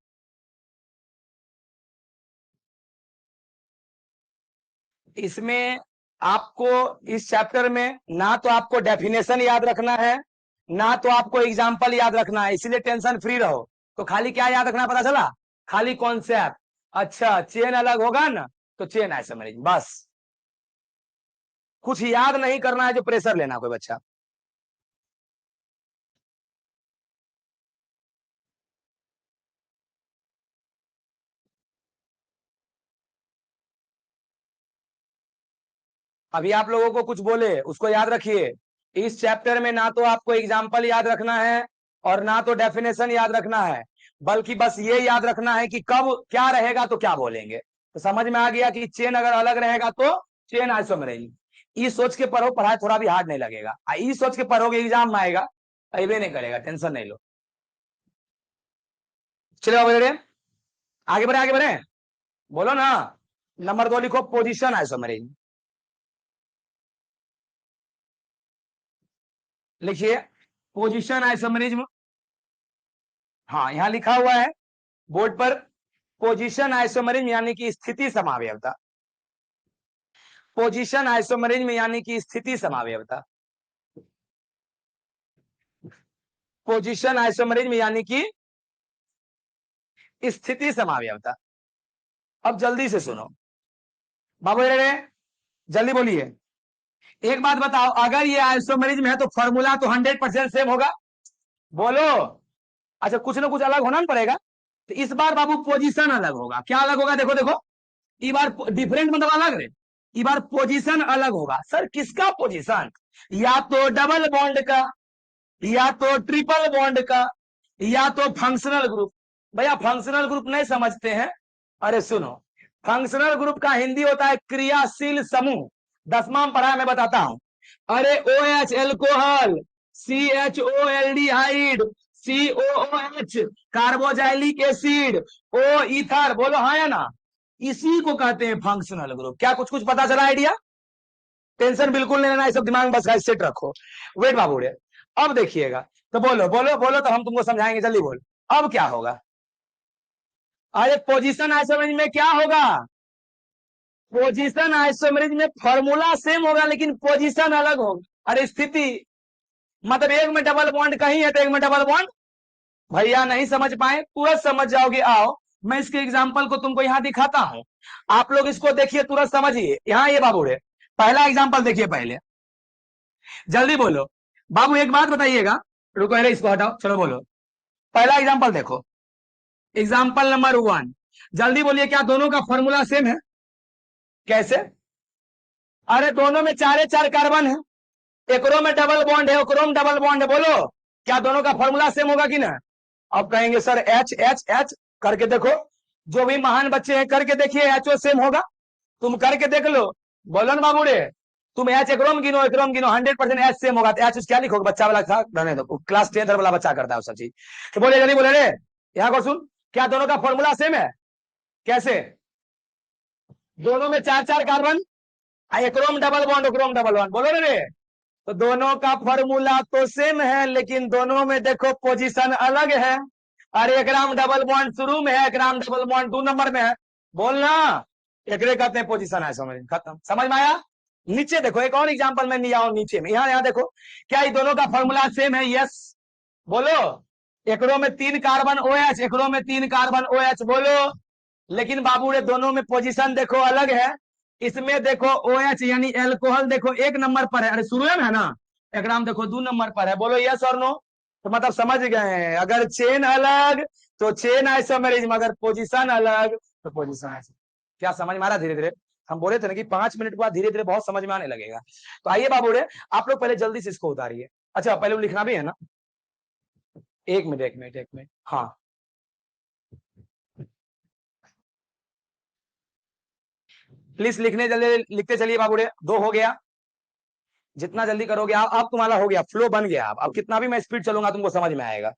इसमें आपको इस चैप्टर में ना तो आपको डेफिनेशन याद रखना है, ना तो आपको एग्जाम्पल याद रखना है, इसीलिए टेंशन फ्री रहो। तो खाली क्या याद रखना, पता चला? खाली कॉन्सेप्ट। अच्छा चेन अलग होगा ना तो चेन आइसोमरेज, बस। कुछ याद नहीं करना है जो प्रेशर लेना कोई बच्चा। अभी आप लोगों को कुछ बोले उसको याद रखिए। इस चैप्टर में ना तो आपको एग्जाम्पल याद रखना है और ना तो डेफिनेशन याद रखना है, बल्कि बस ये याद रखना है कि कब क्या रहेगा तो क्या बोलेंगे। तो समझ में आ गया कि चेन अगर अलग रहेगा तो चेन आइसोमरेज। ई सोच के पढ़ो, पढ़ाई थोड़ा भी हार्ड नहीं लगेगा। ई सोच के पढ़ोगे एग्जाम में आएगा, अबे नहीं करेगा, टेंशन नहीं लो। चलो बेटे आगे बढ़े आगे बढ़े। बोलो ना। नंबर 2 लिखो, पोजीशन आइसोमरेज। लिखिए पोजीशन आइसोमरिज्म। हाँ यहां लिखा हुआ है बोर्ड पर, पोजीशन आइसोमरिज्म यानी कि स्थिति समावयवता। पोजीशन आइसोमरिज्म यानी कि स्थिति समावयवता। पोजीशन आइसोमरिज्म यानी कि स्थिति समावयवता। अब जल्दी से सुनो बाबू रे, जल्दी बोलिए। एक बात बताओ, अगर ये आइसोमरिज्म है तो फॉर्मूला तो 100% सेम होगा। बोलो। अच्छा कुछ ना कुछ अलग होना ना पड़ेगा। तो इस बार बाबू पोजीशन अलग होगा। क्या अलग होगा? देखो देखो, इस बार डिफरेंट मतलब अलग है। इस बार पोजीशन अलग होगा। सर किसका पोजीशन? या तो डबल बॉन्ड का, या तो ट्रिपल बॉन्ड का, या तो फंक्शनल ग्रुप। भैया फंक्शनल ग्रुप नहीं समझते हैं? अरे सुनो, फंक्शनल ग्रुप का हिंदी होता है क्रियाशील समूह। 10वां पढ़ा है, मैं बताता हूं। अरे O H alcohol, C H O aldehyde, C O H carboxylic acid, O ether. बोलो हाँ या ना? इसी को कहते हैं फंक्शनल ग्रुप। क्या कुछ कुछ पता चला आइडिया? टेंशन बिल्कुल नहीं लेना, ये सब दिमाग में बस सेट रखो। वेट बाबू रे, अब देखिएगा। तो बोलो बोलो बोलो, तो हम तुमको समझाएंगे, जल्दी बोल। अब क्या होगा? अरे पोजीशन आइसोमरेज में क्या होगा? पोजीशन आइसोमरेज में फॉर्मूला सेम होगा लेकिन पोजीशन अलग होगा। अरे स्थिति मतलब एक में डबल बॉन्ड कहीं है तो एक में डबल बॉन्ड। भैया नहीं समझ पाए, तुरंत समझ जाओगे। आओ मैं इसके एग्जाम्पल को तुमको यहाँ दिखाता हूं, आप लोग इसको देखिए, तुरंत समझिए। यहाँ ये बाबू रे, पहला एग्जाम्पल देखिए पहले, जल्दी बोलो। बाबू एक बात बताइएगा, रुको अरे इसको हटाओ, चलो बोलो। पहला एग्जाम्पल देखो, एग्जाम्पल नंबर 1। जल्दी बोलिए, क्या दोनों का फॉर्मूला सेम है? कैसे? अरे दोनों में 4 कार्बन है, एकरो में डबल बॉन्ड है, ओकरो में डबल बॉन्ड है। बोलो क्या दोनों का फॉर्मूला सेम होगा कि ना? अब कहेंगे सर एच एच एच, करके देखो। जो भी महान बच्चे हैं करके देखिए, एच ओ सेम होगा। तुम करके देख लो। बोलो ना बाबू रे, तुम एच एकरोम गिनो, एकरोम गिनो, 100% एच सेम होगा। तो एच क्या लिखोगे? बच्चा वाला था, रहने दो, क्लास 10 वाला बच्चा करता है वो सब चीज। तो बोले जल्दी बोले रे, यहाँ को सुन। क्या दोनों का फॉर्मूला सेम है? कैसे? दोनों में 4 कार्बन, एकरोम डबल बॉन्ड, ओकरोम डबल बॉन्ड। बोलो रे, तो दोनों का फॉर्मूला तो सेम है लेकिन दोनों में देखो पोजीशन अलग है। अरे एक राम डबल बॉन्ड शुरू में है, एक राम डबल बॉन्ड 2 नंबर में है। बोलना, एकरे कहते हैं पोजीशन है। समझ खत्म, समझ में आया? नीचे देखो, एक और एग्जांपल में नहीं आओ नीचे में, यहाँ देखो। क्या ये दोनों का फॉर्मूला सेम है? यस। बोलो। एकरो में 3 कार्बन ओ एच, एकरो में 3 कार्बन ओ एच। बोलो। लेकिन बाबू रे दोनों में पोजीशन देखो अलग है। इसमें देखो ओ एच यानी एल्कोहल देखो 1 नंबर पर है, अरे शुरू में है ना। एकराम देखो 2 नंबर पर है। बोलो यस और नो? तो मतलब समझ गए हैं, अगर चेन अलग तो चेन आइसोमेरिज्म, अगर पोजीशन अलग तो पोजीशन आइसोमेरिज्म। क्या समझ में आ रहा? धीरे धीरे हम बोले थे ना कि 5 मिनट के बाद धीरे धीरे बहुत समझ में आने लगेगा। तो आइए बाबू रे, आप लोग पहले जल्दी से इसको उतारिए। अच्छा पहले वो लिखना भी है ना, एक मिनट एक मिनट एक मिनट, हाँ प्लीज लिखने जल्दी लिखते चलिए बाबू रे, 2 हो गया, जितना जल्दी करोगे आप तुम्हारा हो गया, फ्लो बन गया। अब कितना भी मैं स्पीड चलूंगा तुमको समझ में आएगा।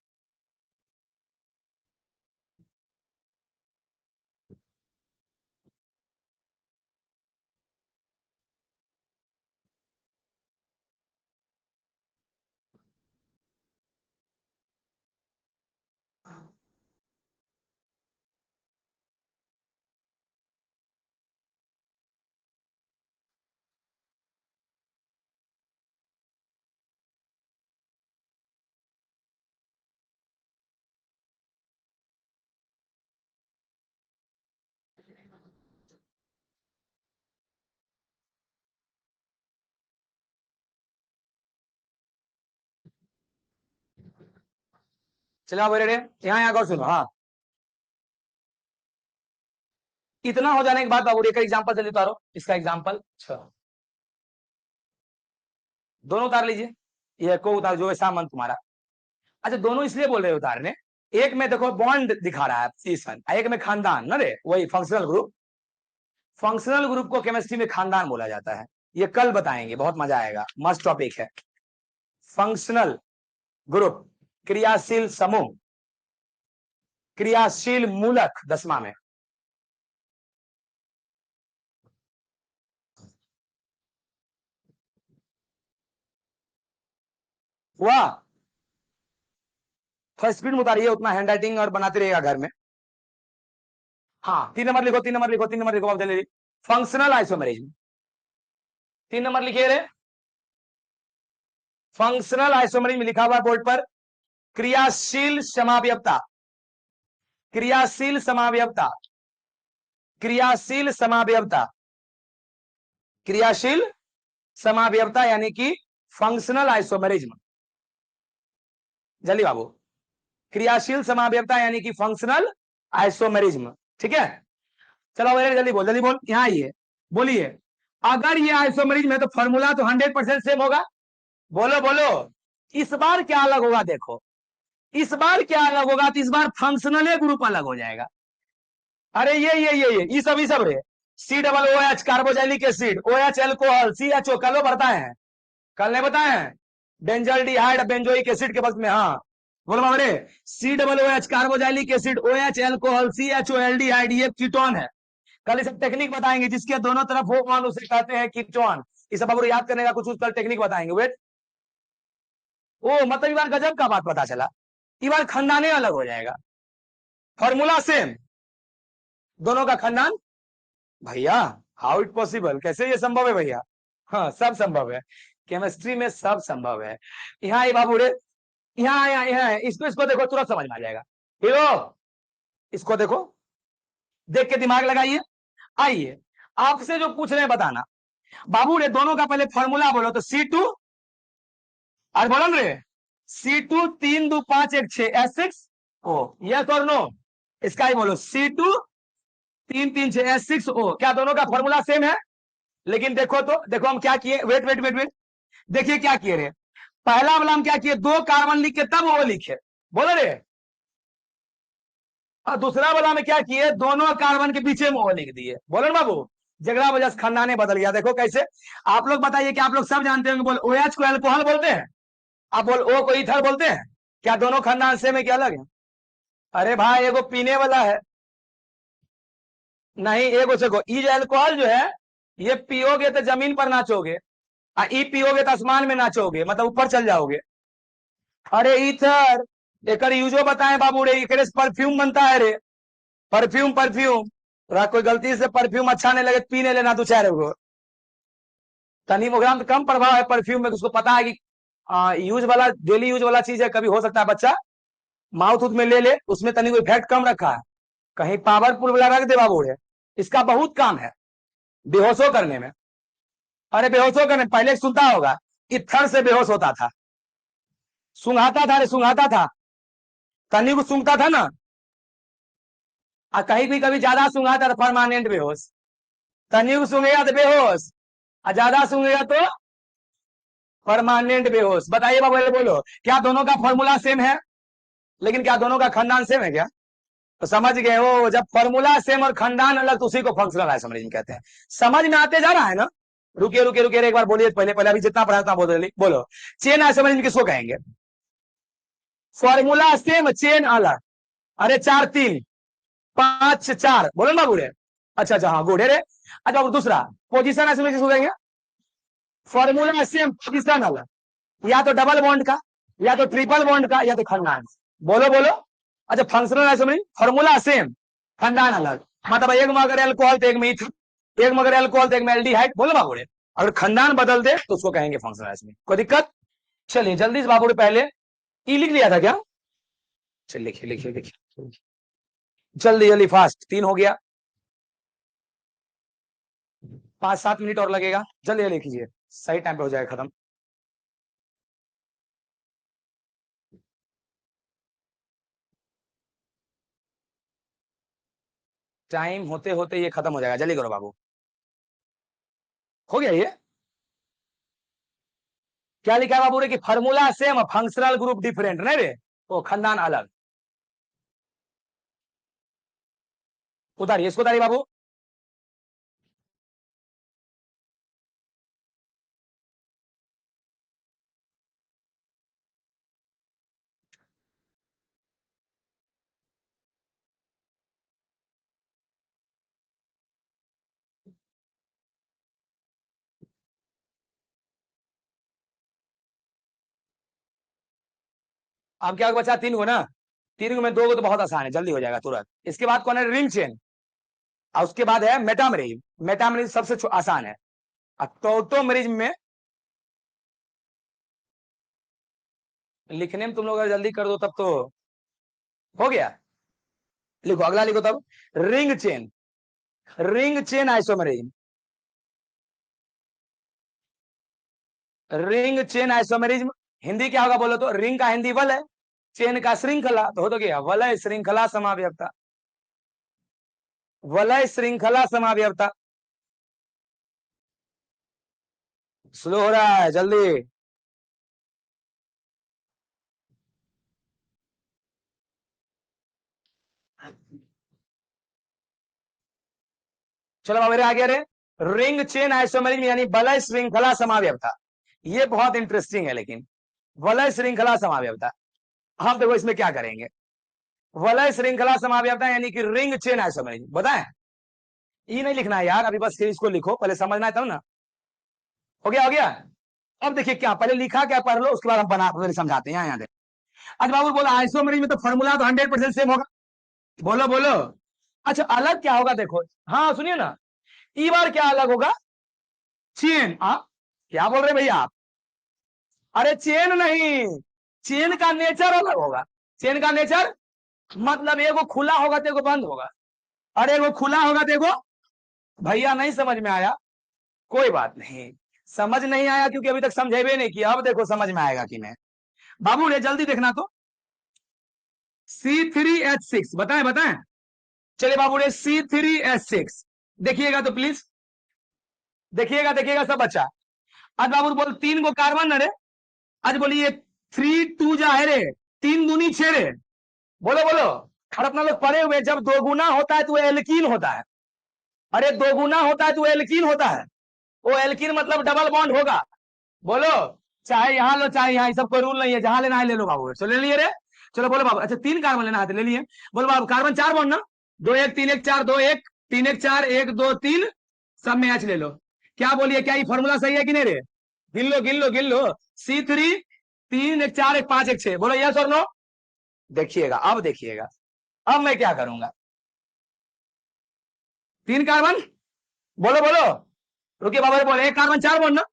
चलो आप रेडी, यहाँ यहाँ और सुनो, हाँ इतना हो जाने के बाद बाबू एक एग्जांपल जल्दी उतारो, इसका एग्जांपल। अच्छा दोनों उतार लीजिए, ये को उतार जो ऐसा मन तुम्हारा। अच्छा दोनों इसलिए बोल रहे हो उतारने, एक में देखो बॉन्ड दिखा रहा है सीसन, एक में खानदान, ना रे वही फंक्शनल ग्रुप। फंक्शनल ग्रुप को केमिस्ट्री में खानदान बोला जाता है, ये कल बताएंगे, बहुत मजा आएगा, मस्त टॉपिक है। फंक्शनल ग्रुप, क्रियाशील समूह, क्रियाशील मूलक 10वां में। वाह फर्स्ट स्पीड में उतारिए, उतना हैंड राइटिंग और बनाते रहेगा घर में। हाँ 3 नंबर लिखो, 3 नंबर लिखो, 3 नंबर लिखो आप जल्दी। फंक्शनल आइसोमेरिज्म, 3 नंबर लिखिए रे। फंक्शनल आइसोमेरिज्म लिखा हुआ बोर्ड पर, क्रियाशील समावयवता, क्रियाशील समावयवता, क्रियाशील समावयवता, क्रियाशील समावयवता यानी कि फंक्शनल आइसोमेरिज्म। जल्दी बाबू, क्रियाशील समावयवता यानी कि फंक्शनल आइसोमेरिज्म, ठीक है। चलो जल्दी बोल, जल्दी बोल, यहां आइए, बोलिए। अगर ये आइसोमेरिज्म है तो फॉर्मूला तो 100% सेम होगा, बोलो बोलो। इस बार क्या अलग होगा देखो, इस बार क्या अलग होगा, तो इस बार फंक्शनल ग्रुप अलग हो जाएगा। अरे ये सब रे, C double O H carboxylic acid, O H alcohol, C H O, कल बताए हैं, कल नहीं बताए हैं, बेंजल डिहाइड बेंजोइक एसिड के वक्त में, हाँ बोलो बाबरे, C double O H carboxylic acid, O H alcohol, C H O aldehyde, ये कीटोन है। कल इसे टेक्निक बताएंगे, जिसके दोनों तरफ हो वन उसे कहते हैं कीटोन। इस सब याद करने का कुछ कल टेक्निक बताएंगे, वेट। ओ मतलब इस बार गजब का बात पता चला, इस बार खानदाने अलग हो जाएगा, फॉर्मूला सेम, दोनों का खानदान। भैया हाउ इट पॉसिबल, कैसे ये संभव है भैया? हाँ सब संभव है, केमिस्ट्री में सब संभव है। यहाँ ये बाबू रे, यहाँ यहाँ यहाँ इसको देखो, तुरंत समझ में आ जाएगा। हीरो इसको देखो, देख के दिमाग लगाइए। आइए आपसे जो पूछ रहे हैं बताना। बाबू रे दोनों का पहले फॉर्मूला बोलो, तो C2, आज बोलो रे, C2 3 2 5 1 6 S6O, यस और नो, इसका ही बोलो C2 3 3 6 S6O। क्या दोनों का फॉर्मूला सेम है? लेकिन देखो तो, देखो हम क्या किए, वेट वेट वेट वेट, देखिए क्या किए रे, पहला वाला हम क्या किए, 2 कार्बन लिख के तब वो लिखे, बोलो रे। और दूसरा वाला में क्या किए, दोनों कार्बन के पीछे में वो लिख दिए, बोलो ना बाबू। जगड़ा वजह से खानदाने बदल गया, देखो कैसे। आप लोग बताइए कि आप लोग सब जानते होंगे, बोल OH को एल्कोहल बोलते हैं, आप बोल O को ईथर बोलते हैं, क्या दोनों खानदान से में क्या अलग है? अरे भाई एगो पीने वाला है, नहीं एगो से को, ई जो एल्कोहल जो है, ये पियोगे तो जमीन पर नाचोगे, और ई पियोगे तो आसमान में नाचोगे, मतलब ऊपर चल जाओगे। अरे ईथर एक यूजो बताए बाबू रे, एक परफ्यूम बनता है रे, परफ्यूम परफ्यूम, कोई गलती से परफ्यूम अच्छा नहीं लगे पीने लेना 2 4 गो, तनी मोग्राम तो कम प्रभाव है परफ्यूम में, उसको पता है कि यूज वाला, डेली यूज वाला चीज है, कभी हो सकता है बच्चा माउथ उथ में ले ले, उसमें तनी कोई इफेक्ट कम रखा है, कहीं पावरफुल वाला रख दे बाबू रे, इसका बहुत काम है बेहोशो करने में। अरे बेहोशो करने पहले सुनता होगा, इत्थर से बेहोश होता था, सुंघाता था, अरे सुंघाता था, तनी को सूंघता था ना, और कहीं भी कभी ज्यादा सूंघाता था परमानेंट बेहोश, तनी को सूंघेगा तो बेहोश, और ज्यादा सूंघेगा तो परमानेंट बेहोश। बताइए बाबू, बोलो, क्या दोनों का फॉर्मूला सेम है? लेकिन क्या दोनों का खानदान सेम है क्या? तो समझ गए हो, जब फॉर्मूला सेम और खानदान अलग तो उसी को फंक्शनल आइसोमेरिज्म कहते हैं। समझ में आते जा रहा है ना? रुकिए रुकिए रुकिए, एक बार बोलिए, पहले पहले अभी जितना पढ़ा उतना बोलो। चेन आइसोमेरिज्म किसको कहेंगे? फॉर्मूला सेम, चेन अलग। अरे 4 3 5 4, बोलो ना बाबू रे। अच्छा अच्छा, हाँ गुड है रे। अच्छा और दूसरा, पोजीशन आइसोमेरिज्म किसको कहेंगे? फॉर्मूला सेम, पोजीशन अलग। या तो डबल बॉन्ड का, या तो ट्रिपल बॉन्ड का, या तो खानदान। बोलो बोलो। अच्छा, फंक्शनल आइसोमेरिज्म, फॉर्मूला सेम, खानदान अलग। मतलब एक में अगर एल्कोहल तो एक में इथर, एक में अगर एल्कोहल तो एक में एल्डिहाइड। बोलो बाबू रे। अगर खानदान बदल दे तो उसको कहेंगे फंक्शनल आइसोमेरिज्म। कोई दिक्कत? चलिए जल्दी से बाबू रे, पहले ई लिख लिया था क्या? चलिए लिखिए लिखिए लिखिए, जल्दी जल्दी फास्ट। 3 हो गया, 5 7 मिनट और लगेगा। जल्दी जल्दी कीजिए, सही टाइम पे हो जाएगा खत्म। टाइम होते होते ये खत्म हो जाएगा, जल्दी करो बाबू। हो गया ये? क्या लिखा है बाबू रे? कि formula same, functional group different, नहीं रे? ओ, खानदान अलग। उतारिए इसको, उतारिए बाबू। अब क्या बचा? 3 को ना? 3 को में 2 को तो बहुत आसान है, जल्दी हो जाएगा तुरंत। इसके बाद कौन है? Ring chain. और उसके बाद है मेटामरिज्म। मेटामरिज्म सबसे आसान है। और टोटोमरिज्म में, लिखने में तुम लोग अगर जल्दी कर दो तब तो हो गया। लिखो, अगला लिखो तब। Ring chain, ring chain isomerism, ring chain isomerism. Hindi क्या होगा बोलो तो? रिंग का हिंदी वलय, चेन का श्रृंखला, तो हो तो गया वलय श्रृंखला समावयवता। वलय श्रृंखला समावयवता। स्लो हो रहा है, जल्दी। चलो बाबू आ गया रे। रिंग चेन आइसोमरिज्म यानी वलय श्रृंखला समावयवता। ये बहुत इंटरेस्टिंग है लेकिन, वलय श्रृंखला समावयवता। हम देखो इसमें क्या करेंगे। वलय श्रृंखला समावयवता यानी कि रिंग चेन आइसोमरिज्म, बताएं? ये नहीं लिखना है यार अभी, बस इसको लिखो, पहले समझना है तब ना। हो गया हो गया। अब देखिए क्या, पहले लिखा क्या पढ़ लो, उसके बाद हम बना समझाते हैं। यहाँ अच्छा बाबू बोलो, आइसोमरिज्म में तो फॉर्मूला तो 100% सेम होगा। बोलो बोलो। अच्छा अलग क्या होगा देखो। हाँ सुनिए ना, ई बार क्या अलग होगा? चेन। क्या बोल रहे भैया आप? अरे चेन नहीं, चेन का नेचर अलग होगा। चेन का नेचर मतलब एगो खुला होगा तो एगो बंद होगा। अरे एगो खुला होगा तो एगो, भैया नहीं समझ में आया? कोई बात नहीं, समझ नहीं आया क्योंकि अभी तक समझेबे नहीं किया। अब देखो समझ में आएगा कि नहीं। बाबू रे जल्दी देखना तो। C3H6, बताएं बताएं। चलिए बाबू रे, C3H6 देखिएगा तो प्लीज, देखिएगा देखिएगा सब बच्चा। आज बाबू बोल 3 गो कार्बन रे। आज बोलिए 3 2 जा है रे, 3 दूनी 6 रे। बोलो बोलो। और अपना लोग पढ़े हुए, जब दो गुना होता है तो वो एल्कीन होता है। अरे दो गुना होता है तो वो एल्कीन होता है। वो एल्कीन मतलब डबल बॉन्ड होगा। बोलो। चाहे यहाँ लो चाहे यहाँ, सब कोई रूल नहीं है, जहां लेना है ले लो बाबू। चलो ले लिए रे। चलो बोलो बाबू। अच्छा 3 कार्बन लेना है तो ले लिए। बोलो बाबू, कार्बन 4 बॉन्ड ना? 2 1 3 1 4 2 1 3 1 4 1 2 3, सब में एच ले लो। क्या बोलिए, क्या ये फॉर्मूला सही है कि नहीं रे? गिन लो गिन लो गिन लो। C3, 3 1 4 1 5 1 6, बोलो यस और नो। देखिएगा अब, देखिएगा अब मैं क्या करूंगा। 3 कार्बन, बोलो बोलो। रुकिए बाबा बोले, 1 कार्बन 4 बॉन्ड ना?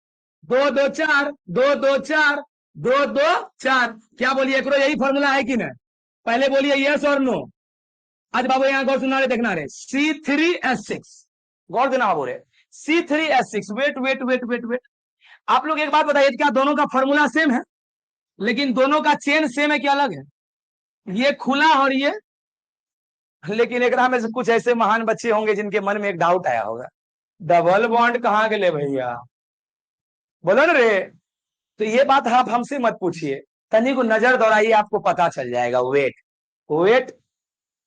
2 2 4 2 2 4 2 2 4। क्या बोलिए करो, यही फॉर्मूला है कि नहीं? पहले बोलिए यस और नो। आज बाबू यहाँ गौर सुना रहे, देखना रहे। C3H6, गौर देना बाबू रे। C3H6, wait wait wait wait wait. आप लोग एक बात बताइए, क्या दोनों का फॉर्मूला सेम है? लेकिन दोनों का चेन सेम है कि अलग है? ये खुला और ये, लेकिन एक में से कुछ ऐसे महान बच्चे होंगे जिनके मन में एक डाउट आया होगा, डबल बॉन्ड कहाँ के ले भैया? बोलो ना रे। तो ये बात आप हमसे मत पूछिए, तनी को नजर दौड़ाइए, आपको पता चल जाएगा। Wait, wait.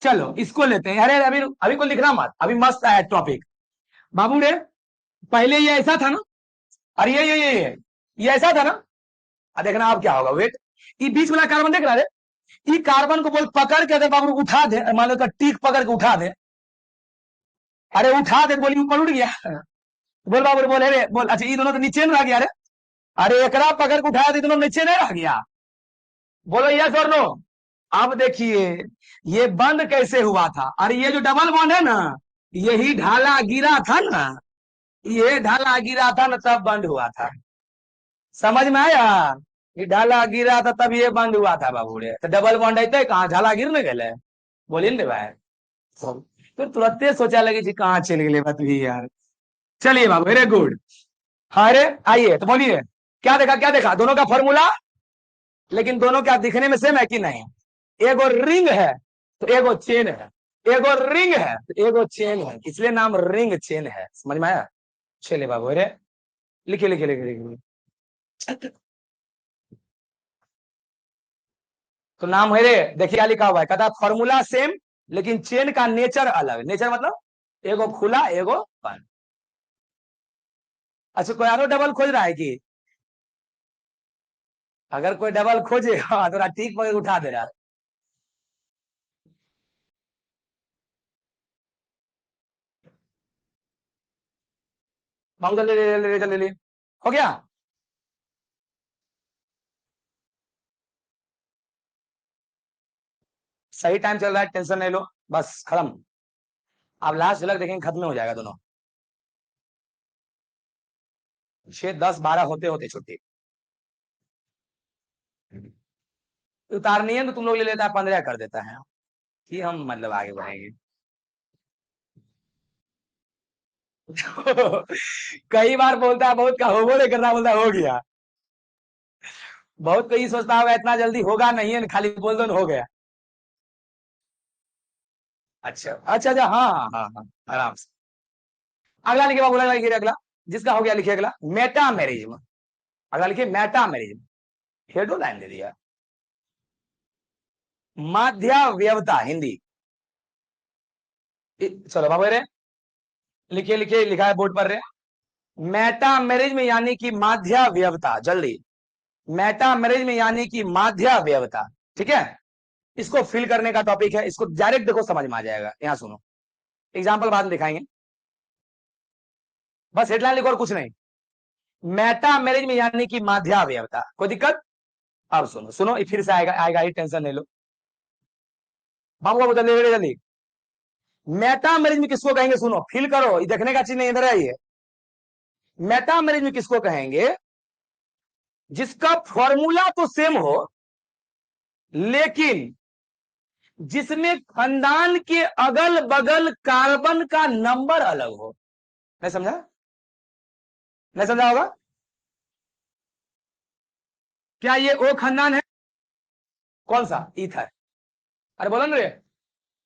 चलो इसको लेते हैं। अरे अभी अभी को लिखना मत, अभी मस्त आया टॉपिक। बाबू रे, पहले ये ऐसा था ना, अरे ये ऐसा था ना। देखना आप क्या होगा। वेट, ये बीच वाला कार्बन देख रहा है, ये कार्बन को बोल पकड़ के अगर बाबू उठा दे, मान लो टीक पकड़ के उठा दे, अरे उठा दे, बोली ऊपर उठ गया। बोल बाबू, बोल अरे बोल, अच्छा ये दोनों तो नीचे में रह गया। अरे एकरा पकड़ के उठाया, दोनों नीचे नहीं रह गया। बोलो यस और नो। अब देखिए ये बंद कैसे हुआ था। अरे ये जो डबल बॉन्ड है ना, यही ढाला गिरा था ना, ये ढाला गिरा था ना, तब बंद हुआ था। समझ में आया? ये ढाला गिरा था तब ये बंद हुआ था बाबू रे। तो डबल बॉन्ड है कहाँ, ढाला गिर नहीं गए? बोलिए ना भाई। तो तुरंत सोचा लगी जी कहाँ चल गए बात भी यार। चलिए बाबू, वेरी गुड। हाँ अरे आइए तो बोलिए, क्या देखा, क्या देखा? दोनों का फॉर्मूला, लेकिन दोनों क्या दिखने में सेम है कि नहीं? एगो रिंग है तो एगो चेन है, एगो रिंग है तो एगो चेन है, इसलिए नाम रिंग चेन है। समझ में आया? चलिए बाबू, अरे लिखिए लिखिए लिखिए लिखिए। तो नाम है रे, देखिए क्या लिखा हुआ है, कहता फॉर्मूला सेम लेकिन चेन का नेचर अलग। नेचर मतलब एगो खुला एगो बंद। अच्छा कोई आरो डबल खोज रहा है कि? अगर कोई डबल खोजे हाँ तो ठीक पकड़ उठा दे रहा। बाबू जल्दी जल्दी जल्दी जल्दी। हो गया? सही टाइम चल रहा है, टेंशन नहीं लो, बस खत्म। आप लास्ट झलक देखेंगे, खत्म हो जाएगा दोनों। 6 10 12 होते होते छुट्टी। उतारनी है तो तुम लोग ले लेता है, 15 कर देता है कि हम मतलब आगे बढ़ेंगे। कई बार बोलता है बहुत का हो नहीं करना, बोलता है हो गया। बहुत कोई सोचता होगा इतना जल्दी होगा नहीं है, खाली बोल दो न हो गया। अच्छा अच्छा अच्छा, हाँ हाँ हाँ हाँ, आराम से। अगला लिखिए बाबू, अगला लिखिए, अगला जिसका हो गया लिखिए अगला। मेटामेरिज्म। अगला लिखिए मेटामेरिज्म। हेडो लाइन दे दिया। माध्याव्यवता हिंदी। चलो बाबू रे, लिखिए लिखिए, लिखा है बोर्ड पर रे। मेटामेरिज्म यानी कि माध्याव्यवता, जल्दी। मेटामेरिज्म यानी कि माध्याव्यवता, ठीक है। इसको फिल करने का टॉपिक है, इसको डायरेक्ट देखो समझ में आ जाएगा। यहां सुनो, एग्जाम्पल बाद में दिखाएंगे, बस हेडलाइन लिखो और कुछ नहीं। मेटामेरिज्म यानी कि माध्याव्यवता, कोई दिक्कत? अब सुनो सुनो, फिर से आएगा आएगा ही, टेंशन नहीं लो। बाबू बाबू जल्दी जल्दी जल्दी। मेटामेरिज्म किसको कहेंगे? सुनो, फील करो, ये देखने का चीज नहीं, इधर आइए। मेटामेरिज्म किसको कहेंगे? जिसका फॉर्मूला तो सेम हो, लेकिन जिसमें खानदान के अगल बगल कार्बन का नंबर अलग हो। नहीं समझा? नहीं समझा होगा? क्या ये ओ खानदान है? कौन सा? ईथर। अरे बोलो ना रे,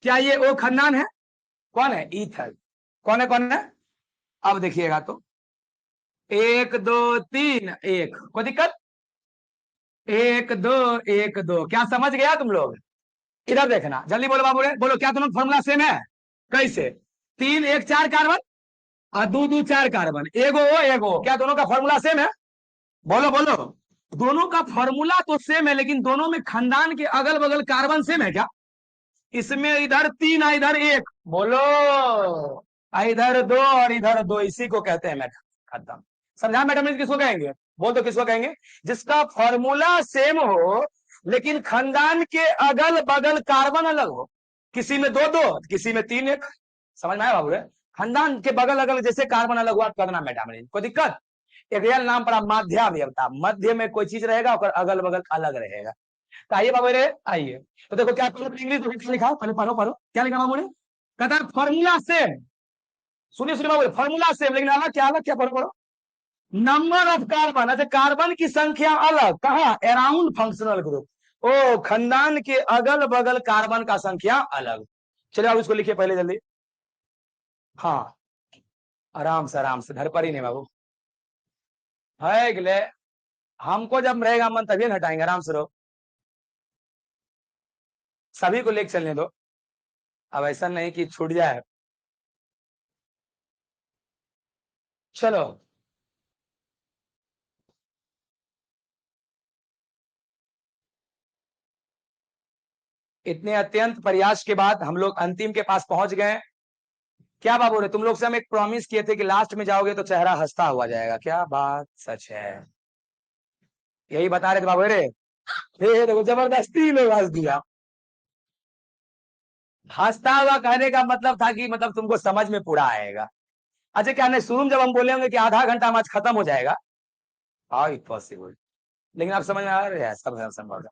क्या ये ओ खानदान है? कौन है? ईथर। कौन है, कौन है? अब देखिएगा तो, 1 2 3 1, कोई दिक्कत? 1 2 1 2, क्या समझ गया तुम लोग? इधर देखना, जल्दी बोलो बाबू रे, बोलो क्या दोनों फॉर्मूला सेम है? कैसे? 3 1 4 कार्बन और 2 2 4 कार्बन, एगो ओ एगो, क्या दोनों का फॉर्मूला सेम है? बोलो बोलो। दोनों का फॉर्मूला तो सेम है, लेकिन दोनों में खानदान के अगल बगल कार्बन सेम है क्या? इसमें इधर 3 और इधर 1, बोलो। इधर 2 और इधर 2, इसी को कहते हैं मैडम। खत्म। समझा? मैडम किसको कहेंगे? बोल दो किसको कहेंगे? जिसका फॉर्मूला सेम हो लेकिन खानदान के अगल बगल कार्बन अलग हो। किसी में 2 2, किसी में 3 1। समझ में आया बाबू? खानदान के बगल अगल जैसे कार्बन अलग हुआ, करना मैडम, कोई दिक्कत? एक रियल नाम पड़ा माध्याव्यवता, मध्य में कोई चीज रहेगा और अगल बगल अलग रहेगा। तो आइए बाबू रे, आइए। तो देखो क्या इंग्लिश लिखा, पहले पढ़ो पढ़ो, क्या लिखा बाबू ने? कहता है फॉर्मूला सेम। सुनिए सुनिए बाबू, फॉर्मूला सेम लेकिन अलग क्या? पढ़ो पढ़ो। नंबर ऑफ कार्बन, अच्छा कार्बन की संख्या अलग कहा? Around functional group. ओ खानदान के अगल बगल कार्बन का संख्या अलग। चलिए अब इसको लिखिए पहले जल्दी। हाँ, आराम से धर पर ही नहीं बाबू, है गले। हमको जब रहेगा मन तभी न हटाएंगे, आराम से रहो, सभी को लेके चलने दो, अब ऐसा नहीं कि छूट जाए। चलो इतने अत्यंत प्रयास के बाद हम लोग अंतिम के पास पहुंच गए। क्या बाबू रे, तुम लोग से हम एक प्रॉमिस किए थे कि लास्ट में जाओगे तो चेहरा हंसता हुआ जाएगा, क्या बात सच है? यही बता रहे थे बाबू रे, ये देखो जबरदस्ती लोग हंस दिया। हंसता हुआ कहने का मतलब था कि मतलब तुमको समझ में पूरा आएगा। अच्छा क्या नहीं, शुरू में जब हम बोले होंगे कि आधा घंटा मैच खत्म हो जाएगा, हाउ इट पॉसिबल, लेकिन आप समझ में आ रहे हैं, सब है संभव है।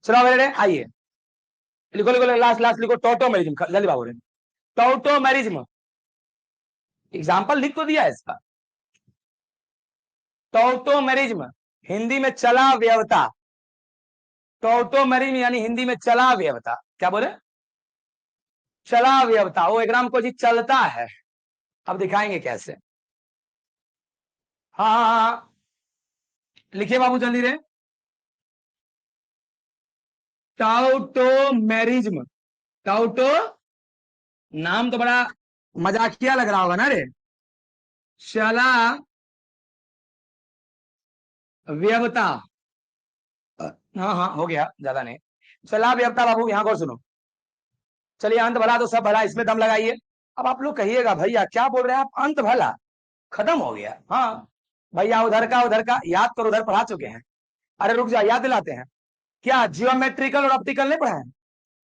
चलो मेरे आइए, लिखो लिखो, लास्ट लास्ट लिखो, टोटोमेरिज्म, जल्दी बाबू रे, टोटोमेरिज्म। एग्जाम्पल लिख तो दिया है इसका। टोटोमेरिज्म हिंदी में चला व्यवता, टोटोमेरिज्म यानी हिंदी में चला व्यवता, क्या बोले? चला व्यवता, वो एग्राम को जी चलता है। अब दिखाएंगे कैसे। हाँ हाँ हाँ हाँ। लिखिए बाबू जल्दी रे, टाउटोमेरिज्म, टाउटो, नाम तो बड़ा मजाकिया लग रहा होगा ना रे, चला व्यवता। हाँ हाँ हो गया, ज्यादा नहीं। चला व्यवता बाबू, यहाँ गौर सुनो। चलिए अंत भला तो सब भला, इसमें दम लगाइए। अब आप लोग कहिएगा भैया क्या बोल रहे हैं आप, अंत भला खत्म हो गया? हाँ भैया, उधर का याद करो, उधर पढ़ा चुके हैं। अरे रुक जाओ, याद दिलाते हैं। क्या जियोमेट्रिकल और ऑप्टिकल नहीं पढ़ा है?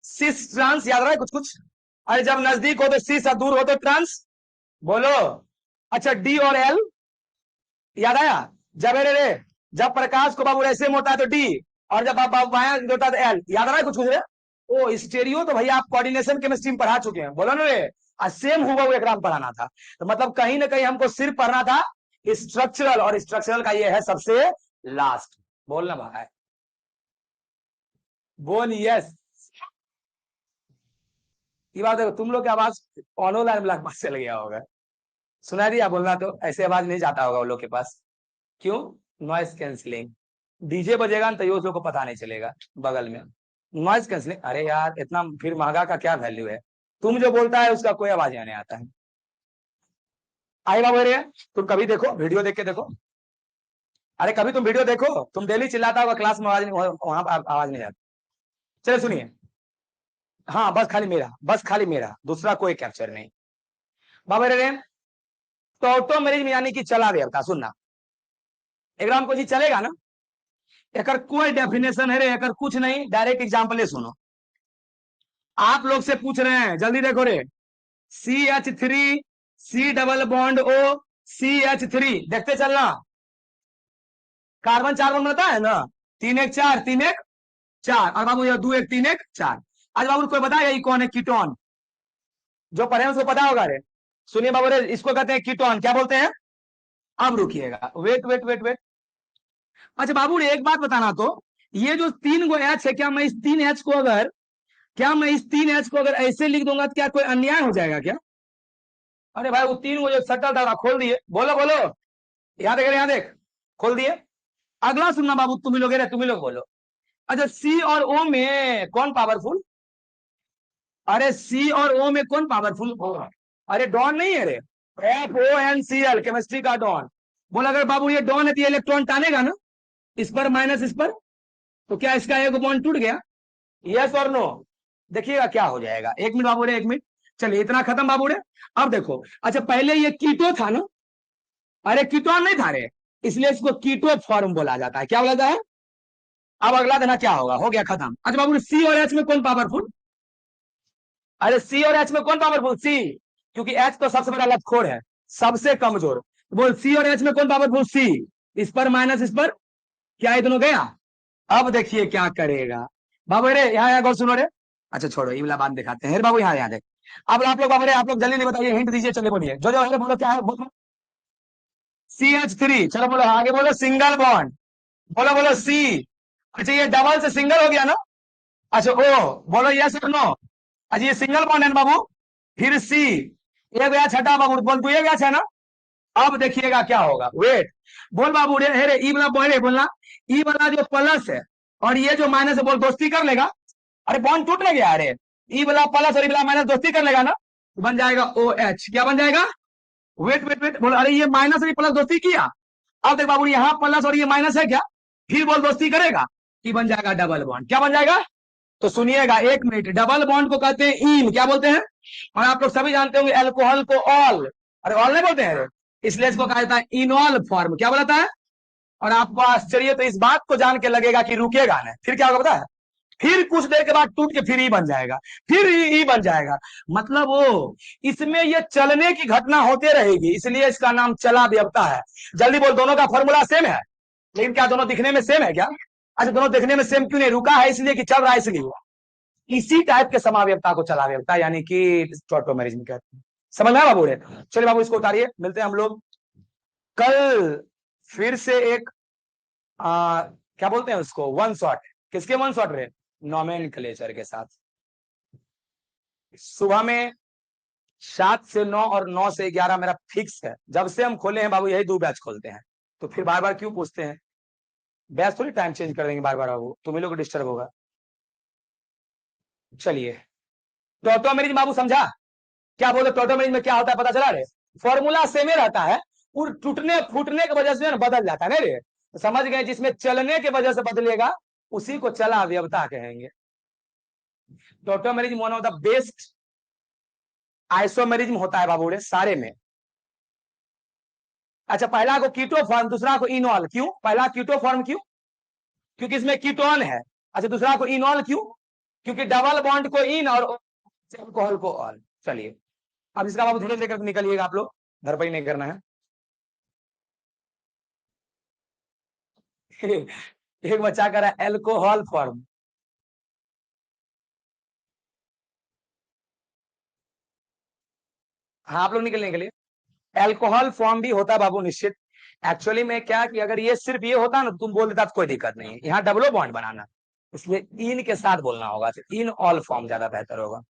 सिस ट्रांस याद रहा है कुछ कुछ? अरे जब नजदीक हो तो सिस और दूर हो तो ट्रांस, बोलो। अच्छा डी और एल याद आया? जब रे रे, जब प्रकाश को बाबू ऐसे में होता है तो डी, और जब आप बाया होता है तो एल, याद आ रहा है कुछ कुछ रे? ओ स्टेरियो तो भैया आप कोऑर्डिनेशन केमिस्ट्री में पढ़ा चुके हैं, बोलो ना रे। सेम हुआ वो एग्जाम पढ़ाना था, तो मतलब कहीं ना कहीं हमको सिर्फ पढ़ना था स्ट्रक्चरल, और स्ट्रक्चरल का ये है सबसे लास्ट। बोलना भाई, बोल यस। ये बात देखो, तुम लोग की आवाज ऑनलाइन ब्लैक पास चल गया होगा, सुना दिया बोलना, तो ऐसे आवाज नहीं जाता होगा वो लोग के पास। क्यों? नॉइस कैंसिलिंग, डीजे बजेगा ना तो ये उस लोग को पता नहीं चलेगा बगल में। नॉइस कैंसिलिंग, अरे यार इतना फिर महंगा का क्या वैल्यू है, तुम जो बोलता है उसका कोई आवाज नहीं आता है। आई बाबू रे, तुम कभी देखो वीडियो देख के देखो, अरे कभी तुम वीडियो देखो, तुम डेली चिल्लाता होगा क्लास में, आवाज नहीं, वहां आवाज नहीं आती। चलो सुनिए, हाँ बस खाली मेरा, बस खाली मेरा, दूसरा कोई कैप्चर नहीं। बाबा रे, तो ऑटोमेरिज्म यानी कि चला व्यवता, सुनना एग्जाम को जी चलेगा ना, एक कोई डेफिनेशन है रे, एक कुछ नहीं, डायरेक्ट एग्जाम्पल सुनो। आप लोग से पूछ रहे हैं, जल्दी देखो रे, CH3 C double bond O CH3, देखते चलना, कार्बन चार बॉन्ड बनता है ना, 3 1 4, 3 1 4, और बाबू ये 2 1 3 1 4। आज बाबू कोई बताएगा ये कौन है कीटोन? जो पढ़े हैं उसको पता होगा रे। सुनिए बाबू रे, इसको कहते हैं कीटोन, क्या बोलते हैं? अब रुकिएगा, वेट वेट वेट वेट। अच्छा बाबू रे एक बात बताना, तो ये जो 3 गो एच है, क्या मैं इस 3 एच को अगर, क्या मैं इस 3 एच को अगर ऐसे लिख दूंगा तो क्या कोई अन्याय हो जाएगा क्या? अरे भाई वो 3 गो जो सटल था खोल दिए, बोलो बोलो, यहाँ देख, यहाँ देख, खोल दिए। अगला सुनना बाबू, तुम ही लोग तुम ही लोग बोलो। अच्छा सी और ओ में कौन पावरफुल? अरे सी और ओ में कौन पावरफुल? अरे डॉन नहीं है रे, FONCl, केमिस्ट्री का डॉन। बोला अगर बाबू ये डॉन है तो ये इलेक्ट्रॉन टानेगा ना, इस पर माइनस इस पर, तो क्या इसका एक बॉन्ड टूट गया? यस और नो? देखिएगा क्या हो जाएगा, 1 मिनट बाबू रे, 1 मिनट। चलिए इतना खत्म बाबू रे। अब देखो, अच्छा पहले ये कीटो था ना, अरे कीटोन नहीं था रे, इसलिए इसको कीटो फॉर्म बोला जाता है, क्या बोला जाता है? अब अगला देना क्या होगा, हो गया खत्म। अच्छा बाबू सी और एच में कौन पावरफुल? अरे सी और एच में कौन पावरफुल? सी, क्योंकि एच तो सबसे बड़ा लतखोर है, सबसे कमजोर। बोल सी और एच में कौन पावरफुल? सी, इस पर माइनस इस पर, क्या ये दोनों गया? अब देखिए क्या करेगा बाबू रे, यहाँ यहाँ गौर सुनो रे। अच्छा छोड़ो ये वाला बात दिखाते हैं बाबू, यहाँ यहाँ देख। अब आप लोग बाबू रे, आप लोग जल्दी नहीं बताइए, हिंट दीजिए, चले बोलिए, जो जो है बोलो, क्या है बोलो। CH3, चलो बोलो आगे बोलो, सिंगल बॉन्ड, बोलो बोलो सी। अच्छा ये डबल से सिंगल हो गया ना, अच्छा ओ, बोलो यस और नो। अच्छा ये सिंगल बॉन्ड है ना बाबू, फिर सी, एक गया छठा बाबू, बोल तू ये गया है ना, अब देखिएगा क्या होगा, वेट, बोल बाबू रे, हे रे, ई वाला बोले बोलना, ई वाला जो प्लस है और ये जो माइनस है, बोल दोस्ती कर लेगा। अरे बॉन्ड टूट ना गया, अरे ई वाला प्लस और ई वाला माइनस दोस्ती कर लेगा ना, बन जाएगा ओ एच। क्या बन जाएगा? वेट वेट वेट, बोल, अरे ये माइनस और ये प्लस दोस्ती किया। अब देख बाबू, यहाँ प्लस और ये माइनस है क्या, फिर बोल दोस्ती करेगा कि बन जाएगा डबल बॉन्ड। क्या बन जाएगा? तो सुनिएगा एक मिनट, डबल बॉन्ड को कहते हैं इन, क्या बोलते हैं? और आप लोग सभी जानते होंगे अल्कोहल को ऑल, अरे ऑल नहीं बोलते हैं, इसलिए इसको कहा जाता है इनॉल फॉर्म। क्या बोलता है? और आपको आश्चर्य तो इस बात को जान के लगेगा कि रुकेगा नहीं, फिर क्या होगा पता है? फिर कुछ देर के बाद टूट के फिर ई बन जाएगा, फिर ई बन जाएगा। मतलब वो इसमें ये चलने की घटना होते रहेगी, इसलिए इसका नाम चला व्यवता है। जल्दी बोल, दोनों का फॉर्मूला सेम है, लेकिन क्या दोनों दिखने में सेम है क्या? अच्छा, दोनों देखने में सेम क्यों नहीं? रुका है इसलिए कि चल रहा है इसलिए। इसी टाइप के समाव्यवता को चला व्यवता यानी कि टॉटोमेरिज्म कहते हैं। समझ में आया बाबू? चलिए बाबू, इसको उतारिए, मिलते हैं हम लोग कल फिर से एक क्या बोलते हैं उसको, वन शॉट। किसके वन शॉट रे? नोमेनक्लेचर के साथ। सुबह में 7 से 9 और 9 से 11 मेरा फिक्स है। जब से हम खोले हैं बाबू यही 2 बैच खोलते हैं, तो फिर बार बार क्यों पूछते हैं? बैच थोड़ी टाइम चेंज कर देंगे बार बार बाबू, तुम्हें लोग डिस्टर्ब होगा। चलिए, टॉटोमेरिज्म बाबू समझा? क्या बोले टॉटोमेरिज्म में क्या होता है पता चला रे? फॉर्मूला सेम ही रहता है, और टूटने फूटने की वजह से बदल जाता है ना रे, तो समझ गए? जिसमें चलने की वजह से बदलेगा उसी को चला व्यवता कहेंगे। Tautomerism one of the best isomerism होता है बाबू रे सारे में। अच्छा, पहला को कीटो फॉर्म, दूसरा को इनॉल। क्यों पहला कीटो फॉर्म? क्यों? क्योंकि इसमें कीटोन है। अच्छा, दूसरा को इनॉल क्यों? क्योंकि डबल बॉन्ड को इन और अल्कोहल को ऑल। चलिए, अब इसका बाबू धीरे लेकर निकलिएगा आप लोग, घर पर ही नहीं करना है। एक बच्चा कर रहा है एल्कोहल फॉर्म। हाँ, आप लोग निकलने के लिए एल्कोहल फॉर्म भी होता है बाबू निश्चित। एक्चुअली में क्या कि अगर ये सिर्फ ये होता ना, तुम बोल देता तो कोई दिक्कत नहीं है। यहाँ डबलो बॉन्ड बनाना, इसलिए इन के साथ बोलना होगा, तो इन ऑल फॉर्म ज्यादा बेहतर होगा।